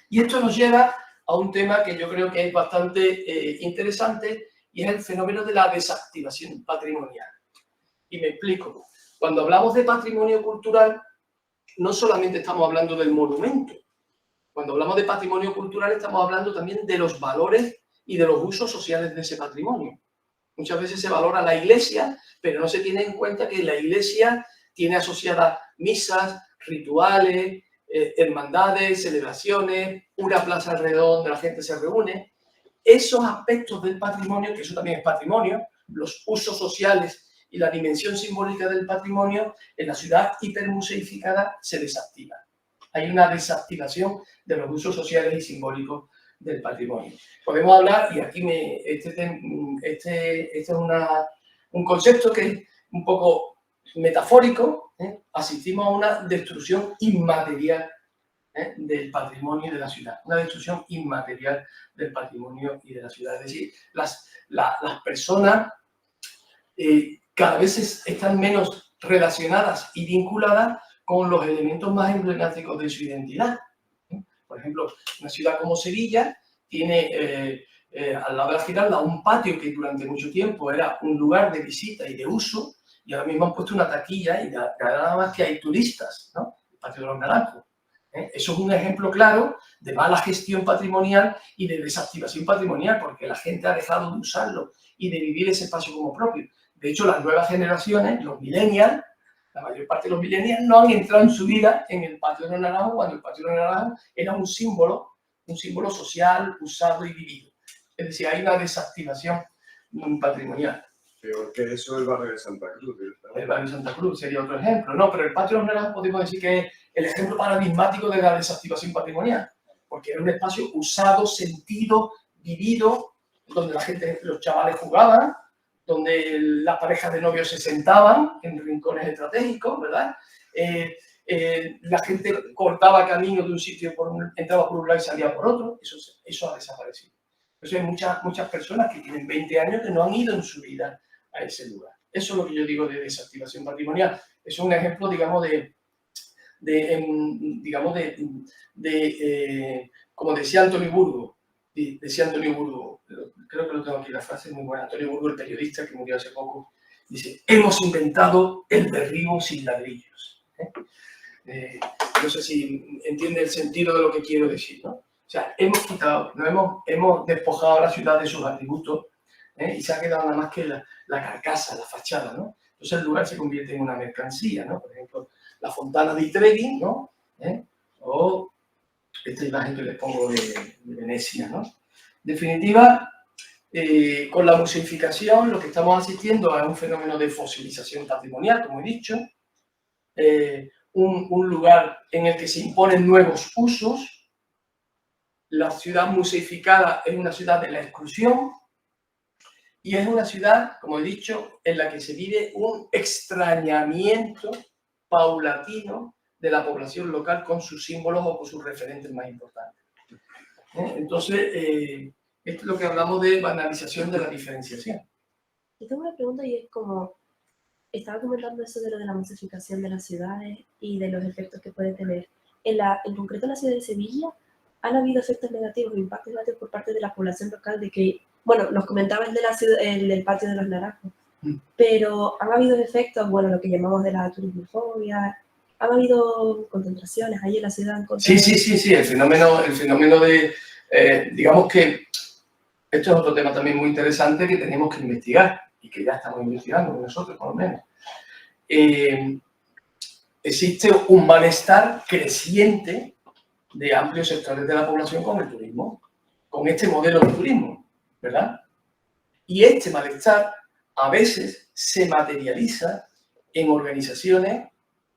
Y esto nos lleva a un tema que yo creo que es bastante interesante, y es el fenómeno de la desactivación patrimonial. Y me explico. Cuando hablamos de patrimonio cultural, no solamente estamos hablando del monumento. Cuando hablamos de patrimonio cultural estamos hablando también de los valores y de los usos sociales de ese patrimonio. Muchas veces se valora la iglesia, pero no se tiene en cuenta que la iglesia tiene asociadas misas, rituales, hermandades, celebraciones, una plaza alrededor donde la gente se reúne. Esos aspectos del patrimonio, que eso también es patrimonio, los usos sociales y la dimensión simbólica del patrimonio, en la ciudad hipermuseificada se desactiva. Hay una desactivación de los usos sociales y simbólicos del patrimonio. Podemos hablar, y aquí este es un concepto que es un poco metafórico, asistimos a una destrucción inmaterial del patrimonio de la ciudad, una destrucción inmaterial del patrimonio y de la ciudad. Es decir, las personas cada vez están menos relacionadas y vinculadas con los elementos más emblemáticos de su identidad. Por ejemplo, una ciudad como Sevilla tiene al lado de la Giralda un patio que durante mucho tiempo era un lugar de visita y de uso, y ahora mismo han puesto una taquilla y nada más que hay turistas, ¿no? El Patio de los Naranjos. Eso es un ejemplo claro de mala gestión patrimonial y de desactivación patrimonial, porque la gente ha dejado de usarlo y de vivir ese espacio como propio. De hecho, las nuevas generaciones, los millennials, la mayor parte de los millennials no han entrado en su vida en el Patio de los Naranjos, cuando el Patio de los Naranjos era un símbolo social, usado y vivido. Es decir, hay una desactivación patrimonial. Peor que eso, el barrio de Santa Cruz. El barrio de Santa Cruz sería otro ejemplo. No, pero el Patio de los Naranjos podemos decir que es el ejemplo paradigmático de la desactivación patrimonial, porque era un espacio usado, sentido, vivido, donde la gente, los chavales jugaban, donde las parejas de novios se sentaban en rincones estratégicos, ¿verdad? La gente cortaba camino de un sitio, entraba por un lado y salía por otro. Eso ha desaparecido. Entonces hay muchas personas que tienen 20 años que no han ido en su vida a ese lugar. Eso es lo que yo digo de desactivación patrimonial. Eso es un ejemplo, digamos, como decía Antonio Burgo, creo que lo tengo aquí, la frase es muy buena. Antonio Burgo, el periodista que murió hace poco, dice: hemos inventado el derribo sin ladrillos. No sé si entiende el sentido de lo que quiero decir, ¿no? O sea, hemos despojado a la ciudad de sus atributos, y se ha quedado nada más que la carcasa, la fachada, ¿no? Entonces el lugar se convierte en una mercancía, ¿no? Por ejemplo, la Fontana di Trevi, ¿no? O esta imagen que les pongo de Venecia, ¿no? En definitiva, con la museificación lo que estamos asistiendo es un fenómeno de fosilización patrimonial, como he dicho, un lugar en el que se imponen nuevos usos. La ciudad museificada es una ciudad de la exclusión y es una ciudad, como he dicho, en la que se vive un extrañamiento paulatino de la población local con sus símbolos o con sus referentes más importantes. Entonces, esto es lo que hablamos de banalización de la diferenciación. Yo tengo una pregunta, y es como, estaba comentando eso de lo de la masificación de las ciudades y de los efectos que puede tener. En concreto en la ciudad de Sevilla, ¿han habido efectos negativos o impactos negativos por parte de la población local? De que, bueno, nos comentaba el del Patio de los Naranjos, pero ¿han habido efectos, bueno, lo que llamamos de la turismofobia? ¿Han habido concentraciones ahí en la ciudad? Sí, el fenómeno de, digamos que esto es otro tema también muy interesante que tenemos que investigar y que ya estamos investigando nosotros, por lo menos. Existe un malestar creciente de amplios sectores de la población con el turismo, con este modelo de turismo, ¿verdad? Y este malestar a veces se materializa en organizaciones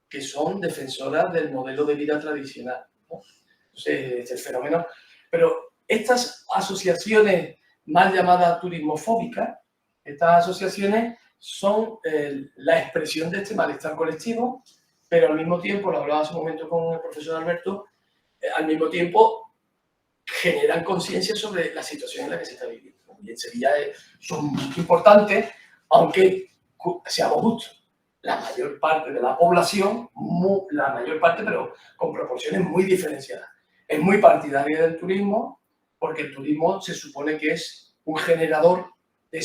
que son defensoras del modelo de vida tradicional, ¿no? Entonces, este es el fenómeno. Pero estas asociaciones mal llamadas turismofóbicas, estas asociaciones son la expresión de este malestar colectivo, pero al mismo tiempo, lo hablaba hace un momento con el profesor Alberto, al mismo tiempo generan conciencia sobre la situación en la que se está viviendo. Y en Sevilla son muy importantes, aunque seamos justos. La mayor parte de la población, pero con proporciones muy diferenciadas, es muy partidaria del turismo, porque el turismo se supone que es un generador de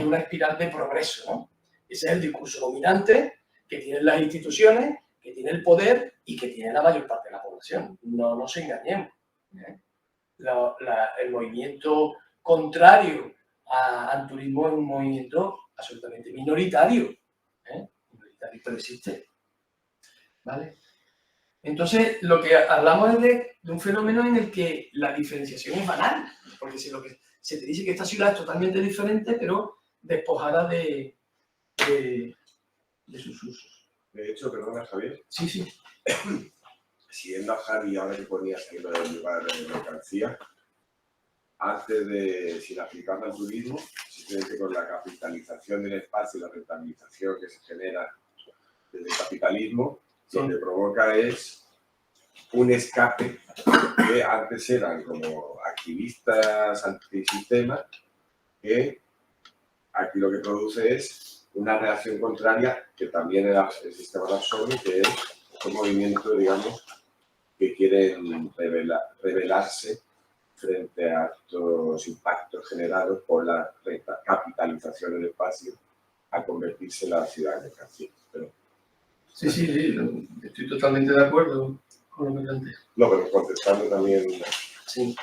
una espiral de progreso, ¿no? Ese es el discurso dominante que tienen las instituciones, que tiene el poder y que tiene la mayor parte de la población. No nos engañemos, ¿eh? El movimiento contrario al turismo es un movimiento absolutamente minoritario, ¿eh? Minoritario, pero existe, ¿vale? Entonces, lo que hablamos es de un fenómeno en el que la diferenciación es banal, porque si lo que se te dice que esta ciudad es totalmente diferente, pero despojada de sus usos. De hecho, perdona, Javier. Sí, sí. Siguiendo a Javi, ahora que ponías ahí lo del lugar de mercancía, antes de, sin aplicarlo al turismo, simplemente con la capitalización del espacio y la rentabilización que se genera desde el capitalismo, Sí. lo que provoca es un escape que antes eran como activistas antisistema, que aquí lo que produce es una reacción contraria que también el sistema lo absorbe, que es un movimiento, digamos, que quieren rebelarse frente a estos impactos generados por la capitalización del espacio a convertirse en la ciudad de mercancía. Pero, Sí, estoy totalmente de acuerdo con lo que planteas. no, pero contestando también. Sí.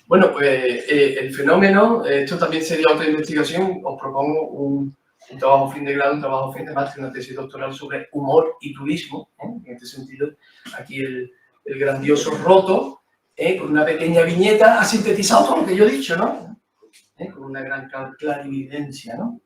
Bueno, pues el fenómeno, esto también sería otra investigación. Os propongo un trabajo fin de grado, un trabajo fin de máster, una tesis doctoral sobre humor y turismo, ¿eh? En este sentido, aquí el grandioso Roto, con una pequeña viñeta, ha sintetizado todo lo que yo he dicho, ¿no? Con una gran clarividencia, ¿no?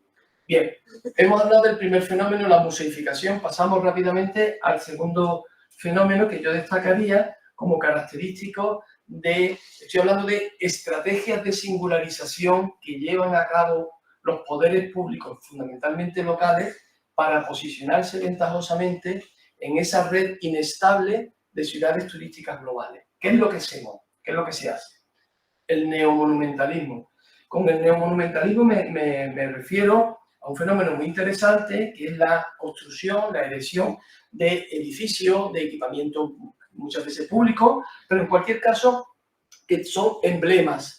Bien, hemos hablado del primer fenómeno, la museificación. Pasamos rápidamente al segundo fenómeno que yo destacaría como característico estoy hablando de estrategias de singularización que llevan a cabo los poderes públicos, fundamentalmente locales, para posicionarse ventajosamente en esa red inestable de ciudades turísticas globales. ¿Qué es lo que hacemos? ¿Qué es lo que se hace? El neomonumentalismo. Con el neomonumentalismo me refiero a un fenómeno muy interesante, que es la construcción, la erección de edificios, de equipamiento muchas veces público, pero en cualquier caso que son emblemas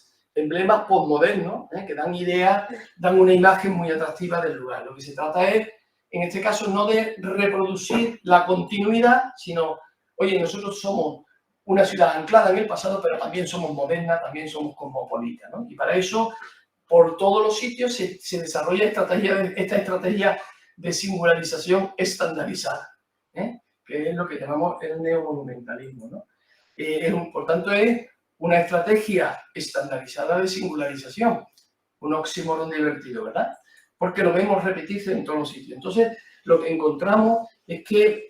postmodernos, que dan ideas, dan una imagen muy atractiva del lugar. Lo que se trata es, en este caso, no de reproducir la continuidad, sino, oye, nosotros somos una ciudad anclada en el pasado, pero también somos moderna, también somos cosmopolita, ¿no? Y para eso, por todos los sitios se desarrolla esta estrategia de singularización estandarizada, que es lo que llamamos el neomonumentalismo, ¿no? Por tanto, es una estrategia estandarizada de singularización, un oxímoron divertido, ¿verdad? Porque lo vemos repetirse en todos los sitios. Entonces, lo que encontramos es que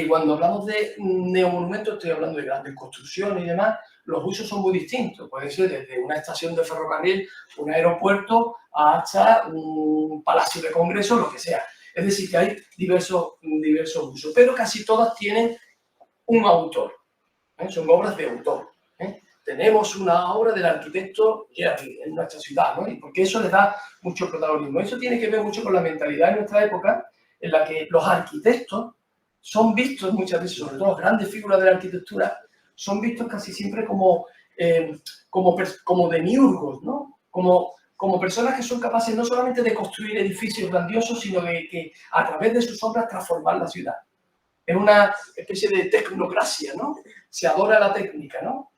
cuando hablamos de neomonumentos, estoy hablando de grandes construcciones y demás, los usos son muy distintos. Puede ser desde una estación de ferrocarril, un aeropuerto, hasta un palacio de congreso, lo que sea. Es decir, que hay diversos usos, pero casi todas tienen un autor. Son obras de autor. Tenemos una obra del arquitecto Jerry en nuestra ciudad, ¿no? Y porque eso le da mucho protagonismo. Eso tiene que ver mucho con la mentalidad de nuestra época, en la que los arquitectos son vistos muchas veces, sobre todo las grandes figuras de la arquitectura, son vistos casi siempre como demiurgos, ¿no? Como personas que son capaces no solamente de construir edificios grandiosos, sino de que a través de sus obras transformar la ciudad. Es una especie de tecnocracia, ¿no? Se adora la técnica, ¿no?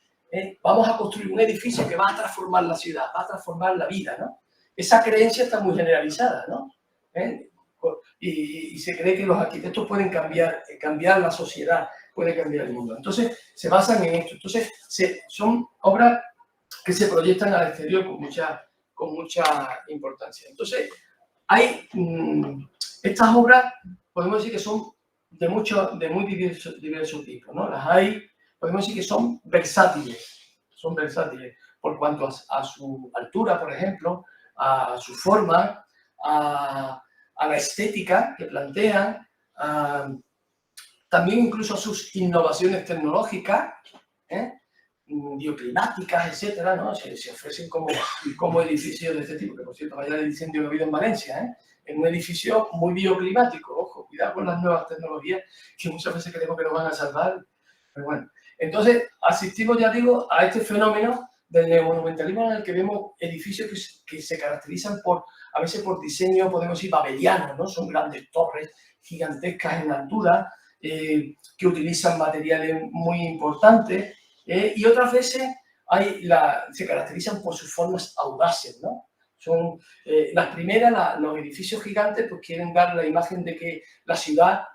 Vamos a construir un edificio que va a transformar la ciudad, va a transformar la vida, ¿no? Esa creencia está muy generalizada, ¿no? Y se cree que los arquitectos pueden cambiar la sociedad, pueden cambiar el mundo. Entonces, se basan en esto. Entonces, son obras que se proyectan al exterior con mucha importancia. Entonces, hay estas obras, podemos decir que son de muy diversos tipos, ¿no? Las hay, podemos decir que son versátiles por cuanto a su altura, por ejemplo, a su forma, a la estética que plantean, también incluso a sus innovaciones tecnológicas, bioclimáticas, etcétera, ¿no? Se ofrecen como edificios de este tipo, que por cierto, vaya el incendio que ha habido en Valencia, en un edificio muy bioclimático. Ojo, cuidado con las nuevas tecnologías, que muchas veces creemos que nos van a salvar, pero bueno. Entonces, asistimos, ya digo, a este fenómeno del neomonumentalismo en el que vemos edificios que se caracterizan por, a veces por diseño, podemos decir, babeliano, ¿no? Son grandes torres gigantescas en altura, que utilizan materiales muy importantes, y otras veces se caracterizan por sus formas audaces, ¿no? Son las primeras, los edificios gigantes, pues quieren dar la imagen de que la ciudad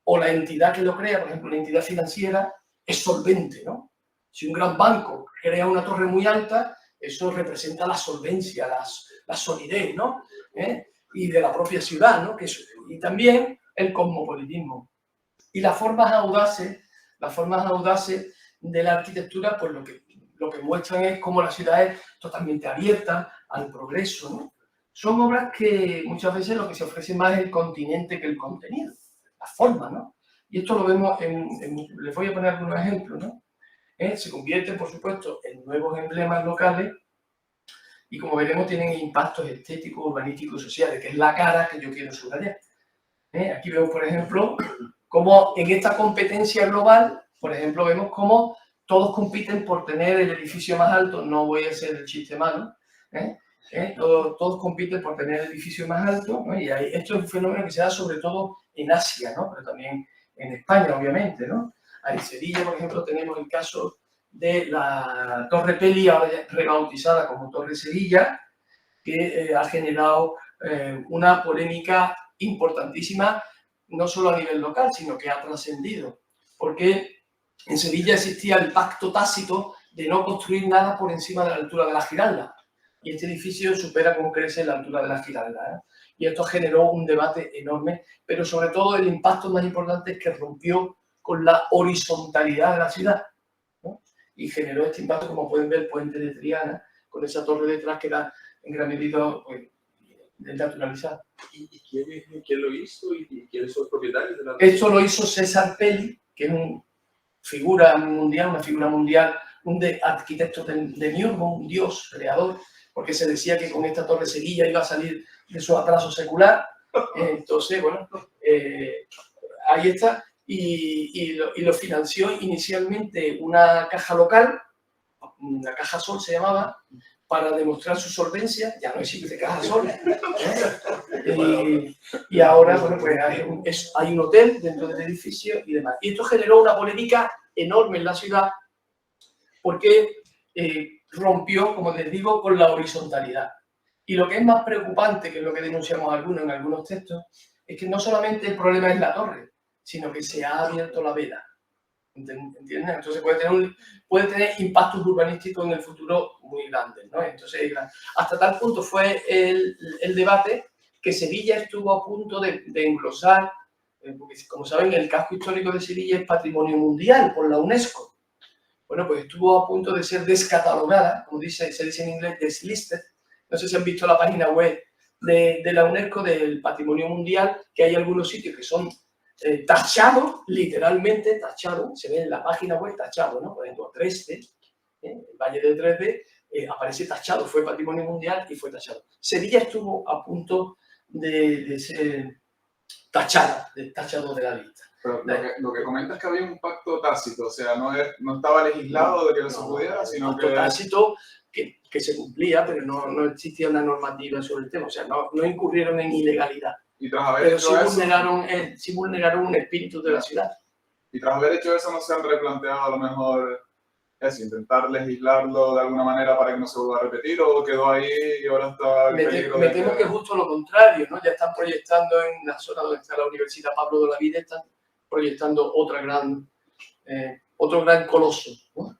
o la entidad que lo crea, por ejemplo, la entidad financiera, es solvente, ¿no? Si un gran banco crea una torre muy alta, eso representa la solvencia, la solidez, ¿no? Y de la propia ciudad, ¿no? Y también el cosmopolitismo. Y las formas audaces de la arquitectura, pues lo que muestran es cómo la ciudad es totalmente abierta al progreso, ¿no? Son obras que muchas veces lo que se ofrece más es el continente que el contenido, la forma, ¿no? Y esto lo vemos les voy a poner algunos ejemplos, ¿no? Se convierten, por supuesto, en nuevos emblemas locales y, como veremos, tienen impactos estéticos, urbanísticos y sociales, que es la cara que yo quiero subrayar. Aquí vemos, por ejemplo, cómo en esta competencia global, por ejemplo, vemos cómo todos compiten por tener el edificio más alto. No voy a hacer el chiste malo, todos compiten por tener el edificio más alto, ¿no? Y esto es un fenómeno que se da sobre todo en Asia, ¿no? Pero también en España, obviamente, ¿no? En Sevilla, por ejemplo, tenemos el caso de la Torre Peli, ahora ya rebautizada como Torre Sevilla, que ha generado una polémica importantísima, no solo a nivel local, sino que ha trascendido. Porque en Sevilla existía el pacto tácito de no construir nada por encima de la altura de la Giralda. Y este edificio supera con creces la altura de la Giralda, Y esto generó un debate enorme, pero sobre todo el impacto más importante es que rompió con la horizontalidad de la ciudad, ¿no? Y generó este impacto, como pueden ver, el puente de Triana, con esa torre detrás que era en gran medida pues, naturalizada. ¿Y quién lo hizo y quiénes son los propietarios de la torre? Esto lo hizo César Peli, que es una figura mundial, un arquitecto de Nürnberg, un dios creador, porque se decía que con esta Torre Sevilla iba a salir de su atraso secular. Entonces, bueno, ahí está. Y lo financió inicialmente una caja local, la Caja Sol se llamaba, para demostrar su solvencia. Ya no existe Caja Sol. Y ahora, bueno, pues hay un hotel dentro del edificio y demás. Y esto generó una polémica enorme en la ciudad porque rompió, como les digo, con la horizontalidad. Y lo que es más preocupante, que es lo que denunciamos en algunos textos, es que no solamente el problema es la torre, sino que se ha abierto la veda. ¿Entiendes? Entonces puede tener impactos urbanísticos en el futuro muy grandes, ¿no? Entonces, hasta tal punto fue el debate que Sevilla estuvo a punto de englosar, porque como saben, el casco histórico de Sevilla es patrimonio mundial por la UNESCO. Bueno, pues estuvo a punto de ser descatalogada, como se dice en inglés, deslisted. No sé si han visto la página web de la UNESCO del patrimonio mundial, que hay algunos sitios que son tachados, literalmente tachados, se ve en la página web tachado, ¿no? Por ejemplo, Dresde, el Valle de Dresde, aparece tachado, fue patrimonio mundial y fue tachado. Sevilla estuvo a punto de ser tachado de la lista. Pero lo que comentas es que había un pacto tácito, o sea, no estaba legislado de que no se pudiera, sino que... tácito que se cumplía, pero no existía una normativa sobre el tema, o sea, no incurrieron en ilegalidad. Y tras haber pero hecho sí vulneraron un espíritu de la ciudad. Y tras haber hecho eso, ¿no se han replanteado a lo mejor intentar legislarlo de alguna manera para que no se vuelva a repetir, o quedó ahí y ahora está el peligro? Me temo que es justo lo contrario, ¿no? Ya están proyectando en la zona donde está la Universidad Pablo de Olavide, están proyectando otro gran coloso, ¿no?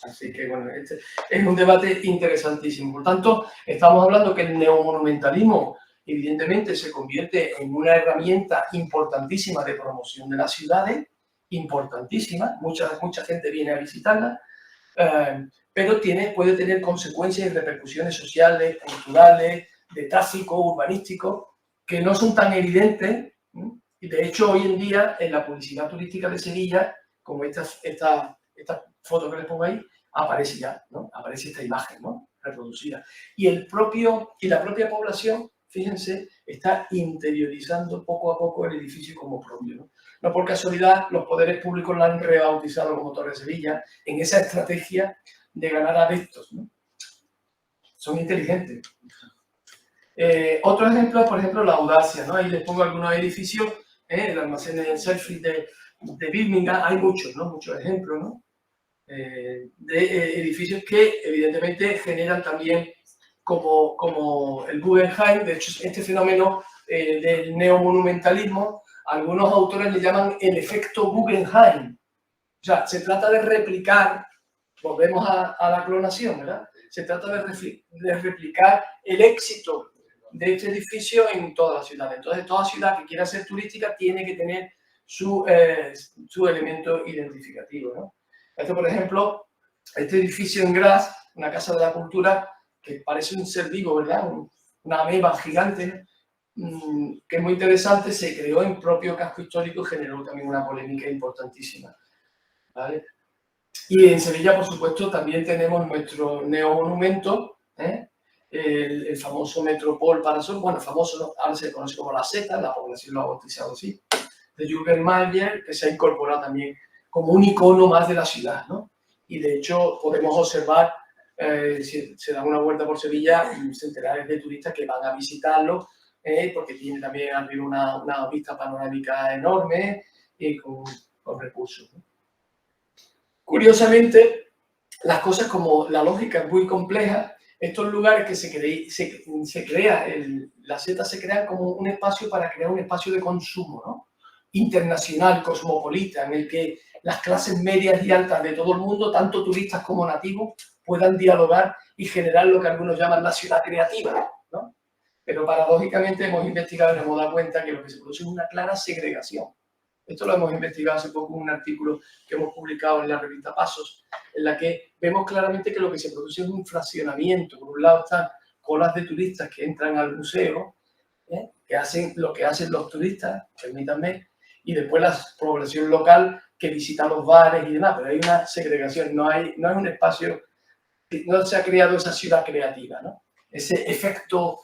Así que, bueno, este es un debate interesantísimo. Por tanto, estamos hablando que el neomonumentalismo evidentemente se convierte en una herramienta importantísima de promoción de las ciudades, importantísima, mucha gente viene a visitarla, pero puede tener consecuencias y repercusiones sociales, culturales, de tráfico, urbanístico, que no son tan evidentes. Y de hecho, hoy en día, en la publicidad turística de Sevilla, como esta foto que les pongo ahí, aparece ya, ¿no? Aparece esta imagen, ¿no? Reproducida. Y la propia población, fíjense, está interiorizando poco a poco el edificio como propio, ¿no? No por casualidad, los poderes públicos la han rebautizado como Torre Sevilla, en esa estrategia ganar adeptos, ¿no? Son inteligentes. Otro ejemplo, por ejemplo, la audacia, ¿no? Ahí les pongo algunos edificios, el almacén de Selfridges de Birmingham, hay muchos, ¿no? Muchos ejemplos, ¿no? De edificios que evidentemente generan también como el Guggenheim. De hecho, este fenómeno del neomonumentalismo, algunos autores le llaman el efecto Guggenheim. O sea, se trata de replicar, volvemos a la clonación, ¿verdad? Se trata de replicar el éxito de este edificio en toda la ciudad. Entonces, toda ciudad que quiera ser turística tiene que tener su elemento identificativo, ¿no? Esto, por ejemplo, este edificio en Graz, una casa de la cultura que parece un ser vivo, ¿verdad? Una ameba gigante, que es muy interesante, se creó en propio casco histórico y generó también una polémica importantísima, ¿vale? Y en Sevilla, por supuesto, también tenemos nuestro neomonumento, el famoso Metropol Parasol, bueno, famoso, ¿no? Ahora se conoce como la Z, la población lo ha bautizado así, de Jürgen Mayer, que se ha incorporado también como un icono más de la ciudad, ¿no? Y de hecho podemos observar, si se dan una vuelta por Sevilla, centenares de turistas que van a visitarlo, porque tiene también arriba una vista panorámica enorme y con recursos, ¿no? Curiosamente, las cosas como la lógica es muy compleja, estos lugares que se crea, la Z se crea como un espacio para crear un espacio de consumo, ¿no? Internacional, cosmopolita, en el que las clases medias y altas de todo el mundo, tanto turistas como nativos, puedan dialogar y generar lo que algunos llaman la ciudad creativa, ¿no? Pero paradójicamente hemos investigado y nos hemos dado cuenta que lo que se produce es una clara segregación. Esto lo hemos investigado hace poco en un artículo que hemos publicado en la revista Pasos, en la que vemos claramente que lo que se produce es un fraccionamiento. Por un lado están colas de turistas que entran al museo, que hacen lo que hacen los turistas, permítanme, y después la población local que visita los bares y demás, pero hay una segregación, no es un espacio, no se ha creado esa ciudad creativa, ¿no? Ese efecto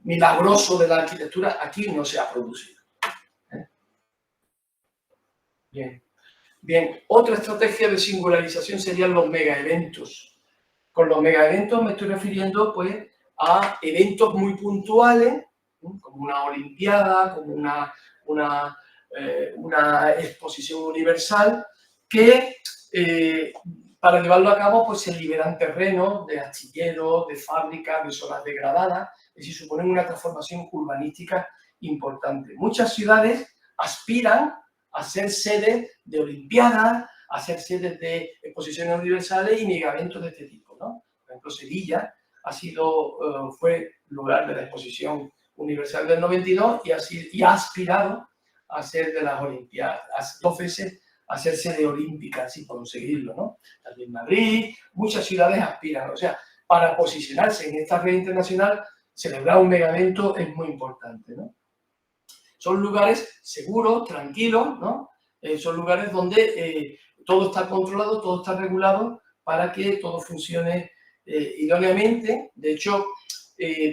milagroso de la arquitectura aquí no se ha producido. Bien, otra estrategia de singularización serían los megaeventos. Con los megaeventos me estoy refiriendo pues a eventos muy puntuales, como una olimpiada, como una exposición universal, que para llevarlo a cabo pues se liberan terrenos de astilleros, de fábricas, de zonas degradadas, es decir, suponen una transformación urbanística importante. Muchas ciudades aspiran a ser sedes de olimpiadas, a ser sedes de exposiciones universales y megaeventos de este tipo, ¿no? Por ejemplo, Sevilla fue lugar de la exposición universal del 92 y ha aspirado a ser de las olimpiadas, 2 veces a ser sede olímpica, así conseguirlo, ¿no? También Madrid, muchas ciudades aspiran, o sea, para posicionarse en esta red internacional, celebrar un megaevento es muy importante, ¿no? Son lugares seguros, tranquilos, ¿no? Son lugares donde todo está controlado, todo está regulado para que todo funcione idóneamente. De hecho,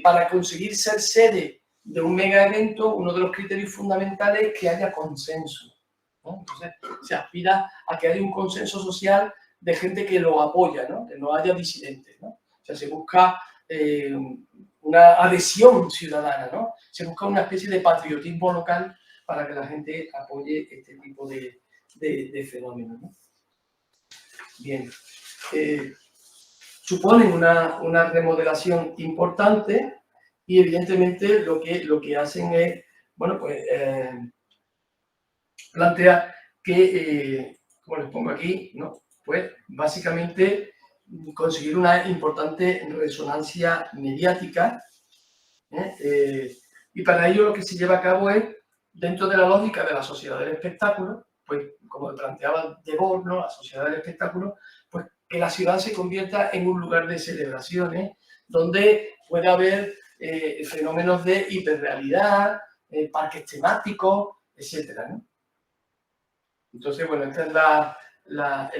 para conseguir ser sede de un mega evento, uno de los criterios fundamentales es que haya consenso, ¿no? Entonces, se aspira a que haya un consenso social de gente que lo apoya, ¿no? Que no haya disidentes, ¿no? O sea, se busca una adhesión ciudadana, ¿no? Se busca una especie de patriotismo local para que la gente apoye este tipo de fenómenos, ¿no? Bien. Suponen una remodelación importante y evidentemente lo que hacen es, bueno, pues plantear que, como les pongo aquí, ¿no? Pues básicamente conseguir una importante resonancia mediática, y para ello lo que se lleva a cabo es, dentro de la lógica de la sociedad del espectáculo, pues como planteaba Debord, ¿no? La sociedad del espectáculo, pues que la ciudad se convierta en un lugar de celebraciones donde puede haber fenómenos de hiperrealidad, parques temáticos, etcétera, ¿no? Entonces, bueno, este es el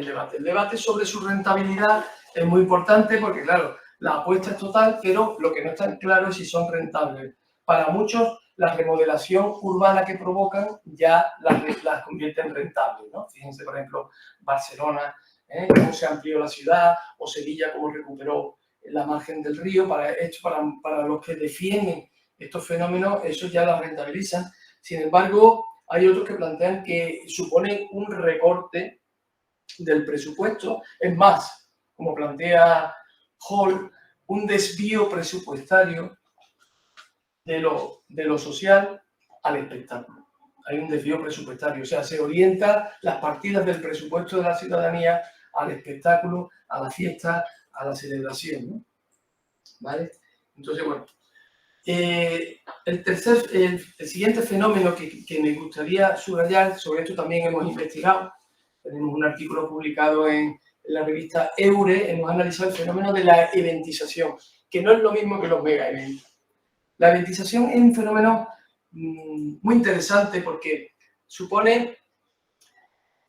debate. El debate sobre su rentabilidad es muy importante porque, claro, la apuesta es total, pero lo que no está claro es si son rentables. Para muchos, la remodelación urbana que provocan ya las convierte en rentables, ¿no? Fíjense, por ejemplo, Barcelona, cómo se amplió la ciudad, o Sevilla cómo recuperó la margen del río. Para los que defienden estos fenómenos, eso ya la rentabilizan. Sin embargo, hay otros que plantean que suponen un recorte del presupuesto. Es más, como plantea Hall, un desvío presupuestario de lo social al espectáculo. Hay un desvío presupuestario, o sea, se orienta las partidas del presupuesto de la ciudadanía al espectáculo, a la fiesta, a la celebración, ¿no? ¿Vale? Entonces, bueno, el siguiente fenómeno que me gustaría subrayar, sobre esto también hemos investigado, tenemos un artículo publicado en la revista Eure, hemos analizado el fenómeno de la eventización, que no es lo mismo que los mega eventos. La eventización es un fenómeno muy interesante porque supone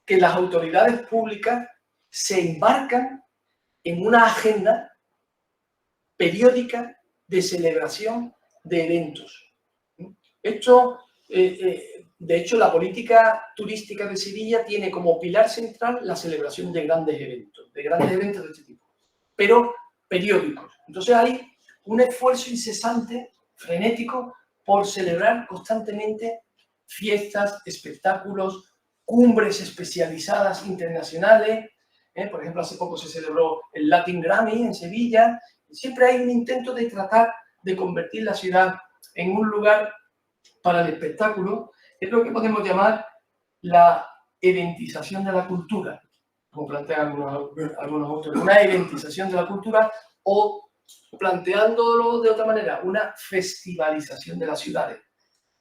que las autoridades públicas se embarcan en una agenda periódica de celebración de eventos. Esto, de hecho, la política turística de Sevilla tiene como pilar central la celebración de grandes eventos de este tipo, pero periódicos. Entonces hay un esfuerzo incesante, frenético, por celebrar constantemente fiestas, espectáculos, cumbres especializadas internacionales. Por ejemplo, hace poco se celebró el Latin Grammy en Sevilla. Siempre hay un intento de tratar de convertir la ciudad en un lugar para el espectáculo. Es lo que podemos llamar la eventización de la cultura, como plantean algunos autores. Una eventización de la cultura, o planteándolo de otra manera, una festivalización de las ciudades.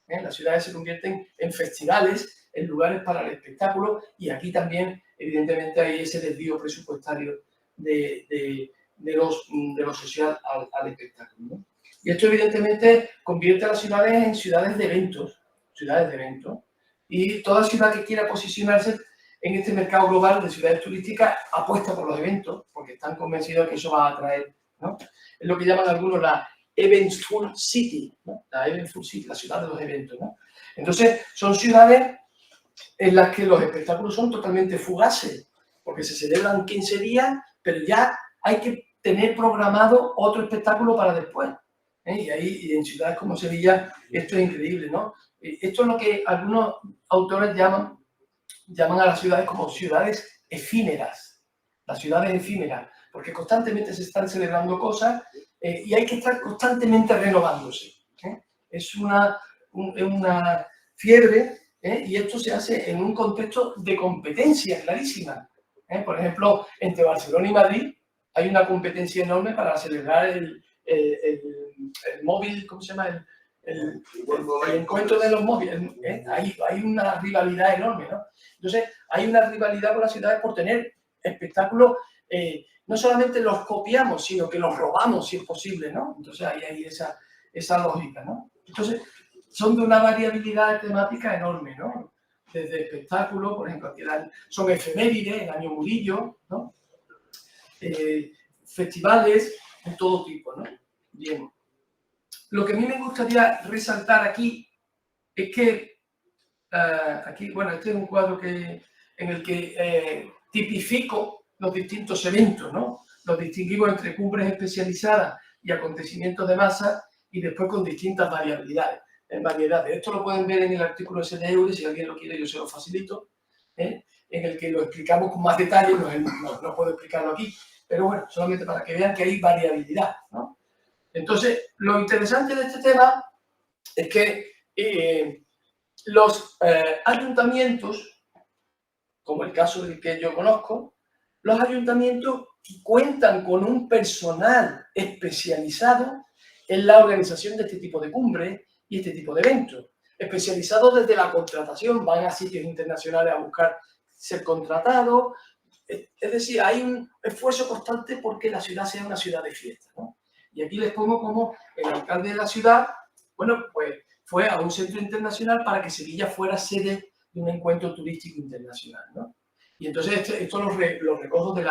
Las ciudades se convierten en festivales, en lugares para el espectáculo, y aquí también, evidentemente, hay ese desvío presupuestario de lo social al espectáculo, ¿no? Y esto, evidentemente, convierte a las ciudades en ciudades de eventos, y toda ciudad que quiera posicionarse en este mercado global de ciudades turísticas apuesta por los eventos, porque están convencidos que eso va a atraer, ¿no? Es lo que llaman algunos la Eventful City, ¿no? La Eventful City, la ciudad de los eventos, ¿no? Entonces, son ciudades en las que los espectáculos son totalmente fugaces, porque se celebran 15 días, pero ya hay que tener programado otro espectáculo para después. Y ahí, en ciudades como Sevilla, esto es increíble, ¿no? Esto es lo que algunos autores llaman a las ciudades como ciudades efímeras. Las ciudades efímeras, porque constantemente se están celebrando cosas y hay que estar constantemente renovándose. Es una fiebre, y esto se hace en un contexto de competencia clarísima. Por ejemplo, entre Barcelona y Madrid hay una competencia enorme para celebrar el móvil, ¿cómo se llama? El encuentro de los móviles. Hay una rivalidad enorme, ¿no? Entonces, hay una rivalidad con las ciudades por tener espectáculos. No solamente los copiamos, sino que los robamos, si es posible, ¿no? Entonces, ahí hay esa lógica, ¿no? Entonces, son de una variabilidad temática enorme, ¿no? Desde espectáculos, por ejemplo, aquí son efemérides, el año Murillo, ¿no? Festivales de todo tipo, ¿no? Bien. Lo que a mí me gustaría resaltar aquí es que, aquí, bueno, este es un cuadro en el que tipifico los distintos eventos, ¿no? Los distinguimos entre cumbres especializadas y acontecimientos de masa, y después con distintas variabilidades. Esto lo pueden ver en el artículo ese de Eure, si alguien lo quiere yo se lo facilito, en el que lo explicamos con más detalle, no puedo explicarlo aquí, pero bueno, solamente para que vean que hay variabilidad, ¿no? Entonces, lo interesante de este tema es que los ayuntamientos, como el caso del que yo conozco, los ayuntamientos cuentan con un personal especializado en la organización de este tipo de cumbres y este tipo de eventos. Especializados desde la contratación, van a sitios internacionales a buscar ser contratados. Es decir, hay un esfuerzo constante porque la ciudad sea una ciudad de fiesta, ¿no? Y aquí les pongo como el alcalde de la ciudad, bueno, pues fue a un centro internacional para que Sevilla fuera sede de un encuentro turístico internacional, ¿no? Y entonces esto lo recojo de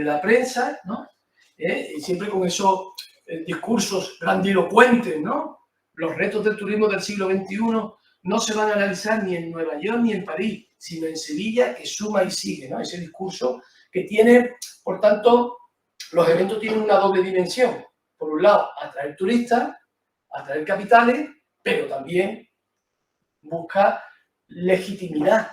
la prensa, ¿no? Y siempre con esos discursos grandilocuentes, ¿no? Los retos del turismo del siglo XXI no se van a analizar ni en Nueva York ni en París, sino en Sevilla, que suma y sigue, ¿no? Ese discurso que tiene, por tanto, los eventos tienen una doble dimensión. Por un lado, atraer turistas, atraer capitales, pero también busca legitimidad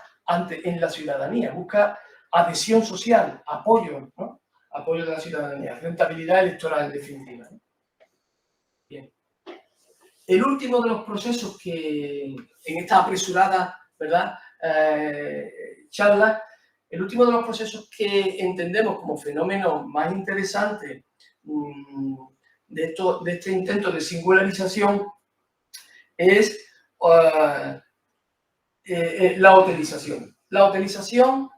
en la ciudadanía, busca adhesión social, apoyo, ¿no? Apoyo de la ciudadanía, rentabilidad electoral en definitiva, ¿no? Bien. El último de los procesos que en esta apresurada, ¿verdad? Charla, el último de los procesos que entendemos como fenómeno más interesante de este intento de singularización es la hotelización. La hotelización,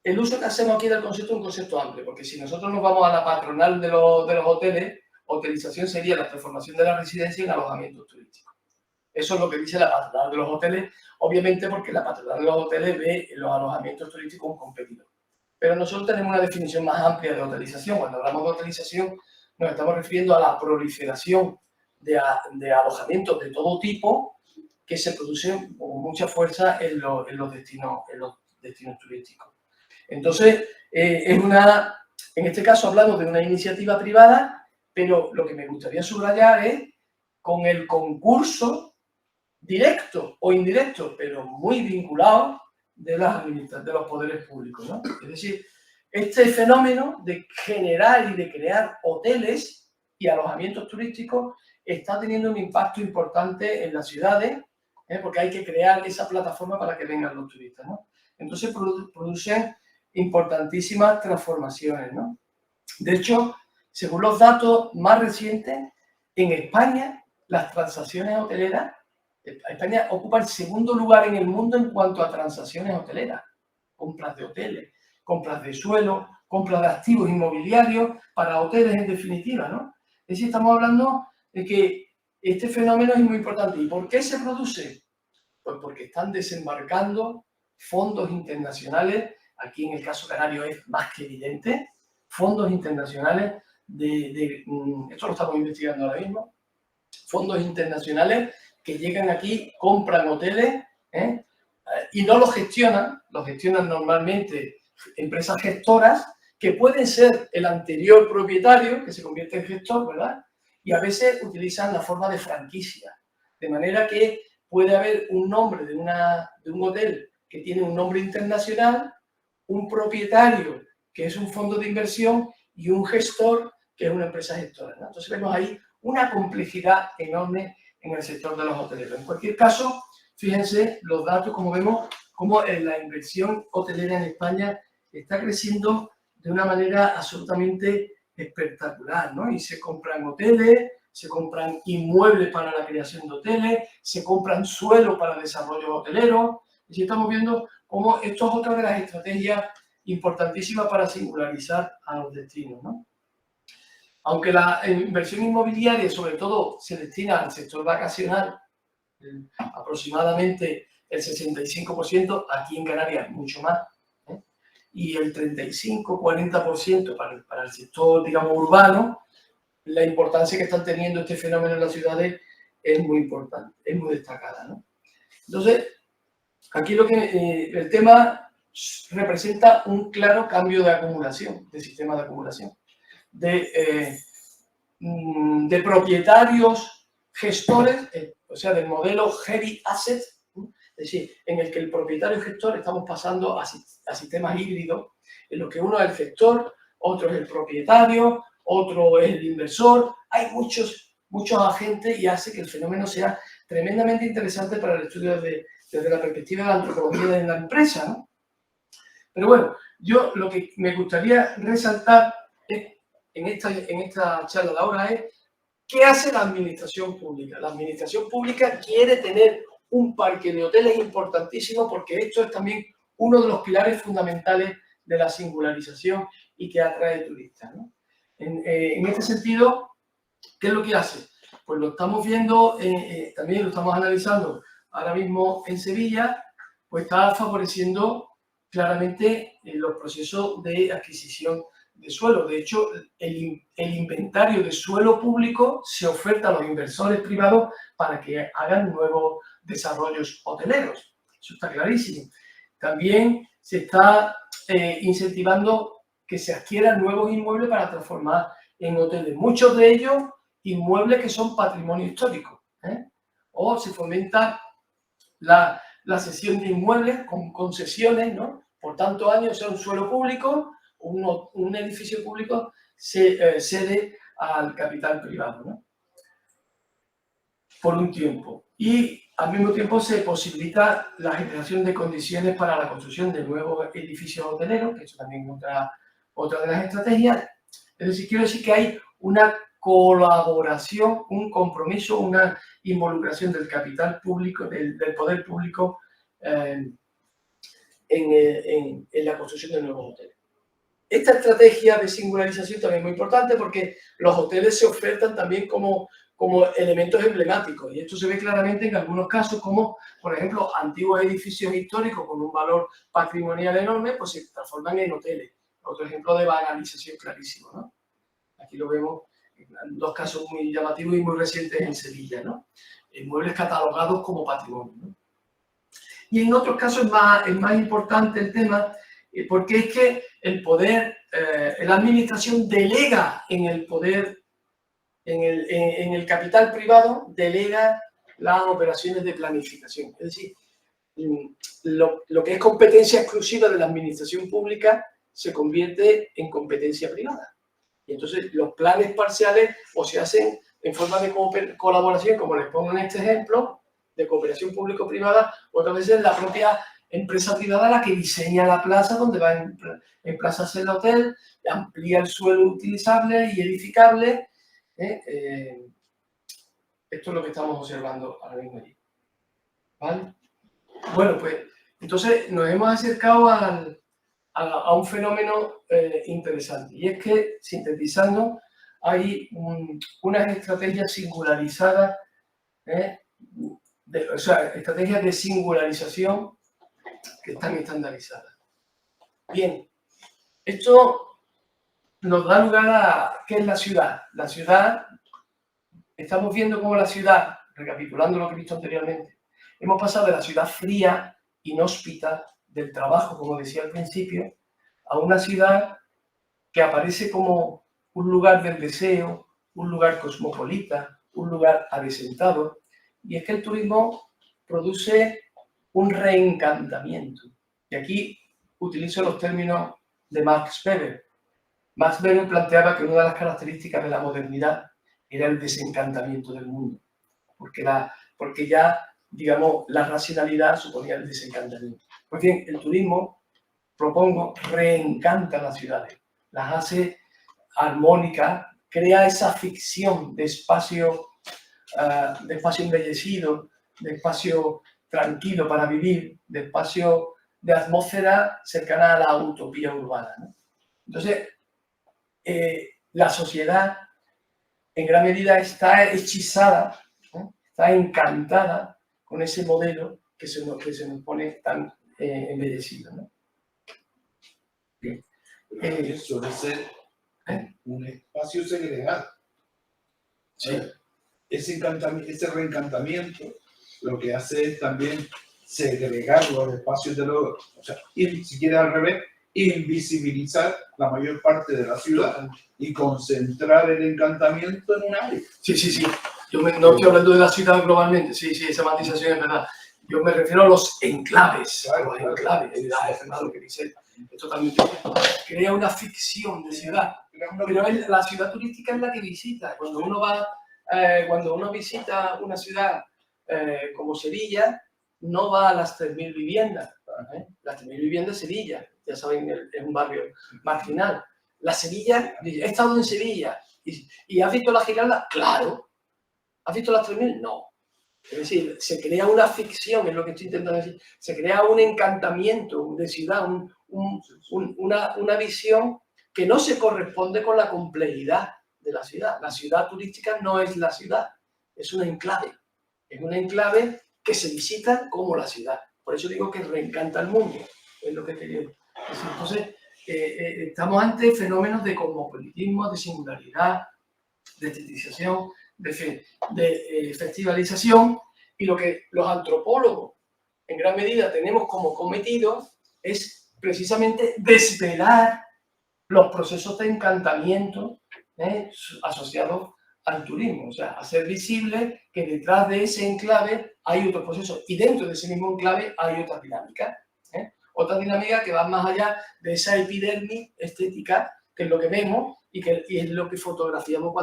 el uso que hacemos aquí del concepto es un concepto amplio, porque si nosotros nos vamos a la patronal de los hoteles, hotelización sería la transformación de la residencia en alojamientos turísticos. Eso es lo que dice la patronal de los hoteles, obviamente porque la patronal de los hoteles ve en los alojamientos turísticos un competidor. Pero nosotros tenemos una definición más amplia de hotelización. Cuando hablamos de hotelización nos estamos refiriendo a la proliferación de alojamientos de todo tipo que se producen con mucha fuerza en los destinos turísticos. Entonces, en este caso hablamos de una iniciativa privada, pero lo que me gustaría subrayar es con el concurso directo o indirecto, pero muy vinculado de los poderes públicos, ¿no? Es decir, este fenómeno de generar y de crear hoteles y alojamientos turísticos está teniendo un impacto importante en las ciudades, porque hay que crear esa plataforma para que vengan los turistas, ¿no? Entonces producen importantísimas transformaciones, ¿no? De hecho, según los datos más recientes, en España las transacciones hoteleras, España ocupa el segundo lugar en el mundo en cuanto a transacciones hoteleras, compras de hoteles, compras de suelo, compras de activos inmobiliarios para hoteles en definitiva, ¿no? Es decir, estamos hablando de que este fenómeno es muy importante. ¿Y por qué se produce? Pues porque están desembarcando fondos internacionales, aquí en el caso canario es más que evidente, fondos internacionales esto lo estamos investigando ahora mismo, fondos internacionales que llegan aquí, compran hoteles y no los gestionan normalmente empresas gestoras que pueden ser el anterior propietario, que se convierte en gestor, ¿verdad? Y a veces utilizan la forma de franquicia, de manera que puede haber un nombre de un hotel que tiene un nombre internacional, un propietario que es un fondo de inversión y un gestor que es una empresa gestora, ¿no? Entonces vemos ahí una complejidad enorme en el sector de los hoteleros. En cualquier caso, fíjense los datos, como vemos, como la inversión hotelera en España está creciendo de una manera absolutamente espectacular, ¿no? Y se compran hoteles, se compran inmuebles para la creación de hoteles, se compran suelo para desarrollo hotelero. Y estamos viendo cómo esto es otra de las estrategias importantísimas para singularizar a los destinos, ¿no? Aunque la inversión inmobiliaria, sobre todo, se destina al sector vacacional, aproximadamente el 65%, aquí en Canarias mucho más, y el 35-40% para el sector, digamos, urbano, la importancia que están teniendo este fenómeno en las ciudades es muy importante, es muy destacada, ¿no? Entonces, aquí el tema representa un claro cambio de acumulación, de sistema de acumulación, de propietarios gestores, o sea, del modelo heavy asset, es decir, en el que el propietario gestor estamos pasando a sistemas híbridos, en los que uno es el gestor, otro es el propietario, otro es el inversor. Hay muchos agentes y hace que el fenómeno sea tremendamente interesante para el estudio desde la perspectiva de la antropología de la empresa, ¿no? Pero bueno, yo lo que me gustaría resaltar en esta charla de ahora es ¿qué hace la administración pública? La administración pública quiere tener un parque de hoteles importantísimo porque esto es también uno de los pilares fundamentales de la singularización y que atrae turistas, ¿no? En este sentido, ¿qué es lo que hace? Pues lo estamos viendo, también lo estamos analizando ahora mismo en Sevilla, pues está favoreciendo claramente los procesos de adquisición de suelo. De hecho, el inventario de suelo público se oferta a los inversores privados para que hagan nuevos desarrollos hoteleros. Eso está clarísimo. También se está incentivando que se adquieran nuevos inmuebles para transformar en hoteles. Muchos de ellos inmuebles que son patrimonio histórico, ¿eh? O se fomenta la cesión de inmuebles con concesiones, ¿no? Por tantos años, sea un suelo público, un edificio público se cede al capital privado, ¿no? Por un tiempo. Y al mismo tiempo se posibilita la generación de condiciones para la construcción de nuevos edificios hoteleros, que eso también es otra de las estrategias. Es decir, quiero decir que hay una colaboración, un compromiso, una involucración del capital público, del poder público en la construcción de nuevos hoteles. Esta estrategia de singularización también es muy importante porque los hoteles se ofertan también como elementos emblemáticos, y esto se ve claramente en algunos casos como, por ejemplo, antiguos edificios históricos con un valor patrimonial enorme, pues se transforman en hoteles. Otro ejemplo de banalización clarísimo, ¿no? Aquí lo vemos en dos casos muy llamativos y muy recientes en Sevilla, ¿no? Inmuebles catalogados como patrimonio, ¿no? Y en otros casos es más importante el tema, porque es que el poder, la administración delega en el poder, en el capital privado, delega las operaciones de planificación. Es decir, lo que es competencia exclusiva de la administración pública se convierte en competencia privada. Y entonces los planes parciales o se hacen en forma de colaboración, como les pongo en este ejemplo, de cooperación público-privada, o otras veces la propia empresa privada la que diseña la plaza donde va a emplazarse el hotel, amplía el suelo utilizable y edificable. Esto es lo que estamos observando ahora mismo allí. ¿Vale? Bueno, pues entonces nos hemos acercado a un fenómeno interesante, y es que, sintetizando, hay unas estrategias singularizadas, o sea, estrategias de singularización que están estandarizadas. Bien, esto nos da lugar a ¿qué es la ciudad? La ciudad, estamos viendo cómo la ciudad, recapitulando lo que he visto anteriormente, hemos pasado de la ciudad fría, inhóspita, del trabajo, como decía al principio, a una ciudad que aparece como un lugar del deseo, un lugar cosmopolita, un lugar avesentado. Y es que el turismo produce un reencantamiento. Y aquí utilizo los términos de Max Weber. Max Weber planteaba que una de las características de la modernidad era el desencantamiento del mundo, porque ya, digamos, la racionalidad suponía el desencantamiento. Pues bien, el turismo, propongo, reencanta las ciudades, las hace armónicas, crea esa ficción de espacio embellecido, de espacio tranquilo para vivir, de espacio de atmósfera cercana a la utopía urbana, ¿no? Entonces, la sociedad en gran medida está hechizada, ¿no? Está encantada con ese modelo que se nos pone tan embellecido, ¿no? Bien. Suele ser un espacio segregado. Sí. Ese reencantamiento lo que hace es también segregar los espacios de los... O sea, y si quieres al revés, invisibilizar la mayor parte de la ciudad y concentrar el encantamiento en un área. Sí, sí, sí. Yo no estoy hablando de la ciudad globalmente. Sí, sí, esa matización es verdad. Yo me refiero a los enclaves. Claro, a los enclaves. Es verdad lo que dice. Es totalmente cierto. Crea una ficción de ciudad. Pero la ciudad turística es la que visita. Cuando uno visita una ciudad como Sevilla, no va a las 3.000 viviendas. Las 3.000 viviendas de Sevilla, ya saben, es un barrio marginal. La Sevilla, he estado en Sevilla y ¿has visto la Giralda? Claro. ¿Has visto las 3.000? No. Es decir, se crea una ficción, es lo que estoy intentando decir. Se crea un encantamiento de ciudad, una visión que no se corresponde con la complejidad de la ciudad. La ciudad turística no es la ciudad, es un enclave. Es un enclave que se visita como la ciudad. Por eso digo que reencanta el mundo, es lo que quería decir. Entonces, estamos ante fenómenos de cosmopolitismo, de singularidad, de estetización, de festivalización, y lo que los antropólogos en gran medida tenemos como cometido es precisamente desvelar los procesos de encantamiento asociados al turismo, o sea, hacer visible que detrás de ese enclave hay otros procesos y dentro de ese mismo enclave hay otras dinámicas. Otras dinámicas que van más allá de esa epidermis estética, que es lo que vemos y es lo que fotografiamos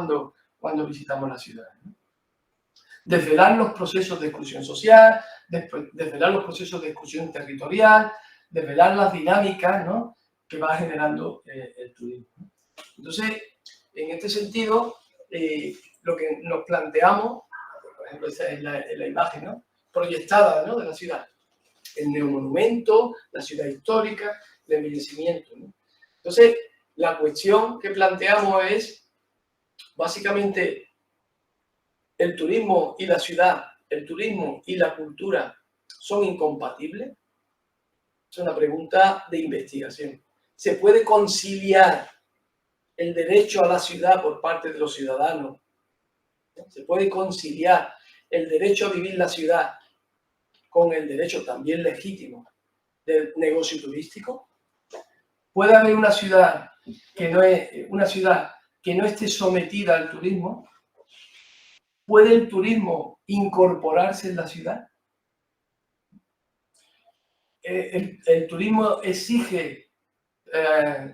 cuando visitamos la ciudad, ¿no? Desvelar los procesos de exclusión social, desvelar los procesos de exclusión territorial, desvelar las dinámicas, ¿no?, que va generando el turismo. Entonces, en este sentido, lo que nos planteamos, por ejemplo, esta es la imagen, ¿no?, proyectada, ¿no?, de la ciudad, el neomonumento, la ciudad histórica, el embellecimiento, ¿no? Entonces, la cuestión que planteamos es, básicamente, el turismo y la ciudad, el turismo y la cultura son incompatibles. Es una pregunta de investigación. ¿Se puede conciliar el derecho a la ciudad por parte de los ciudadanos? ¿Se puede conciliar el derecho a vivir la ciudad con el derecho también legítimo del negocio turístico? ¿Puede haber una ciudad que no esté sometida al turismo? ¿Puede el turismo incorporarse en la ciudad? ¿El turismo exige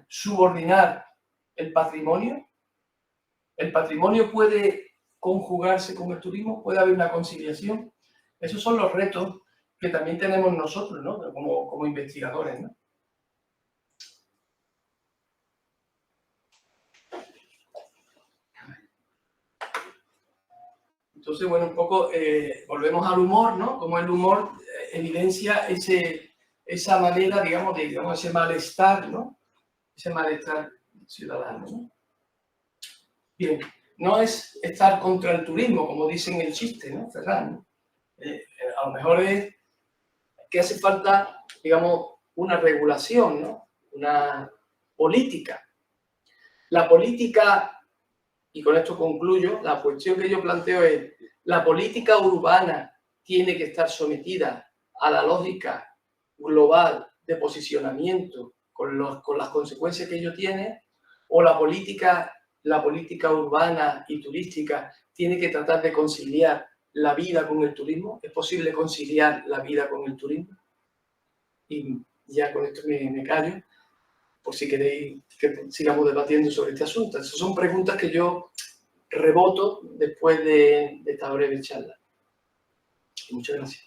subordinar el patrimonio? ¿El patrimonio puede conjugarse con el turismo? ¿Puede haber una conciliación? Esos son los retos que también tenemos nosotros, ¿no?, como investigadores, ¿no? Entonces, bueno, un poco volvemos al humor, ¿no? Como el humor evidencia esa manera, digamos, ese malestar, ¿no? Ese malestar ciudadano, ¿no? Bien, no es estar contra el turismo, como dicen el chiste, ¿no, Ferran, ¿no? A lo mejor es que hace falta, digamos, una regulación, ¿no?, una política. La política, y con esto concluyo, la cuestión que yo planteo es, la política urbana tiene que estar sometida a la lógica global de posicionamiento con las consecuencias que ello tiene, o la política urbana y turística tiene que tratar de conciliar la vida con el turismo. ¿Es posible conciliar la vida con el turismo? Y ya con esto me callo, por si queréis que sigamos debatiendo sobre este asunto. Esas son preguntas que yo reboto después de esta breve charla. Muchas gracias.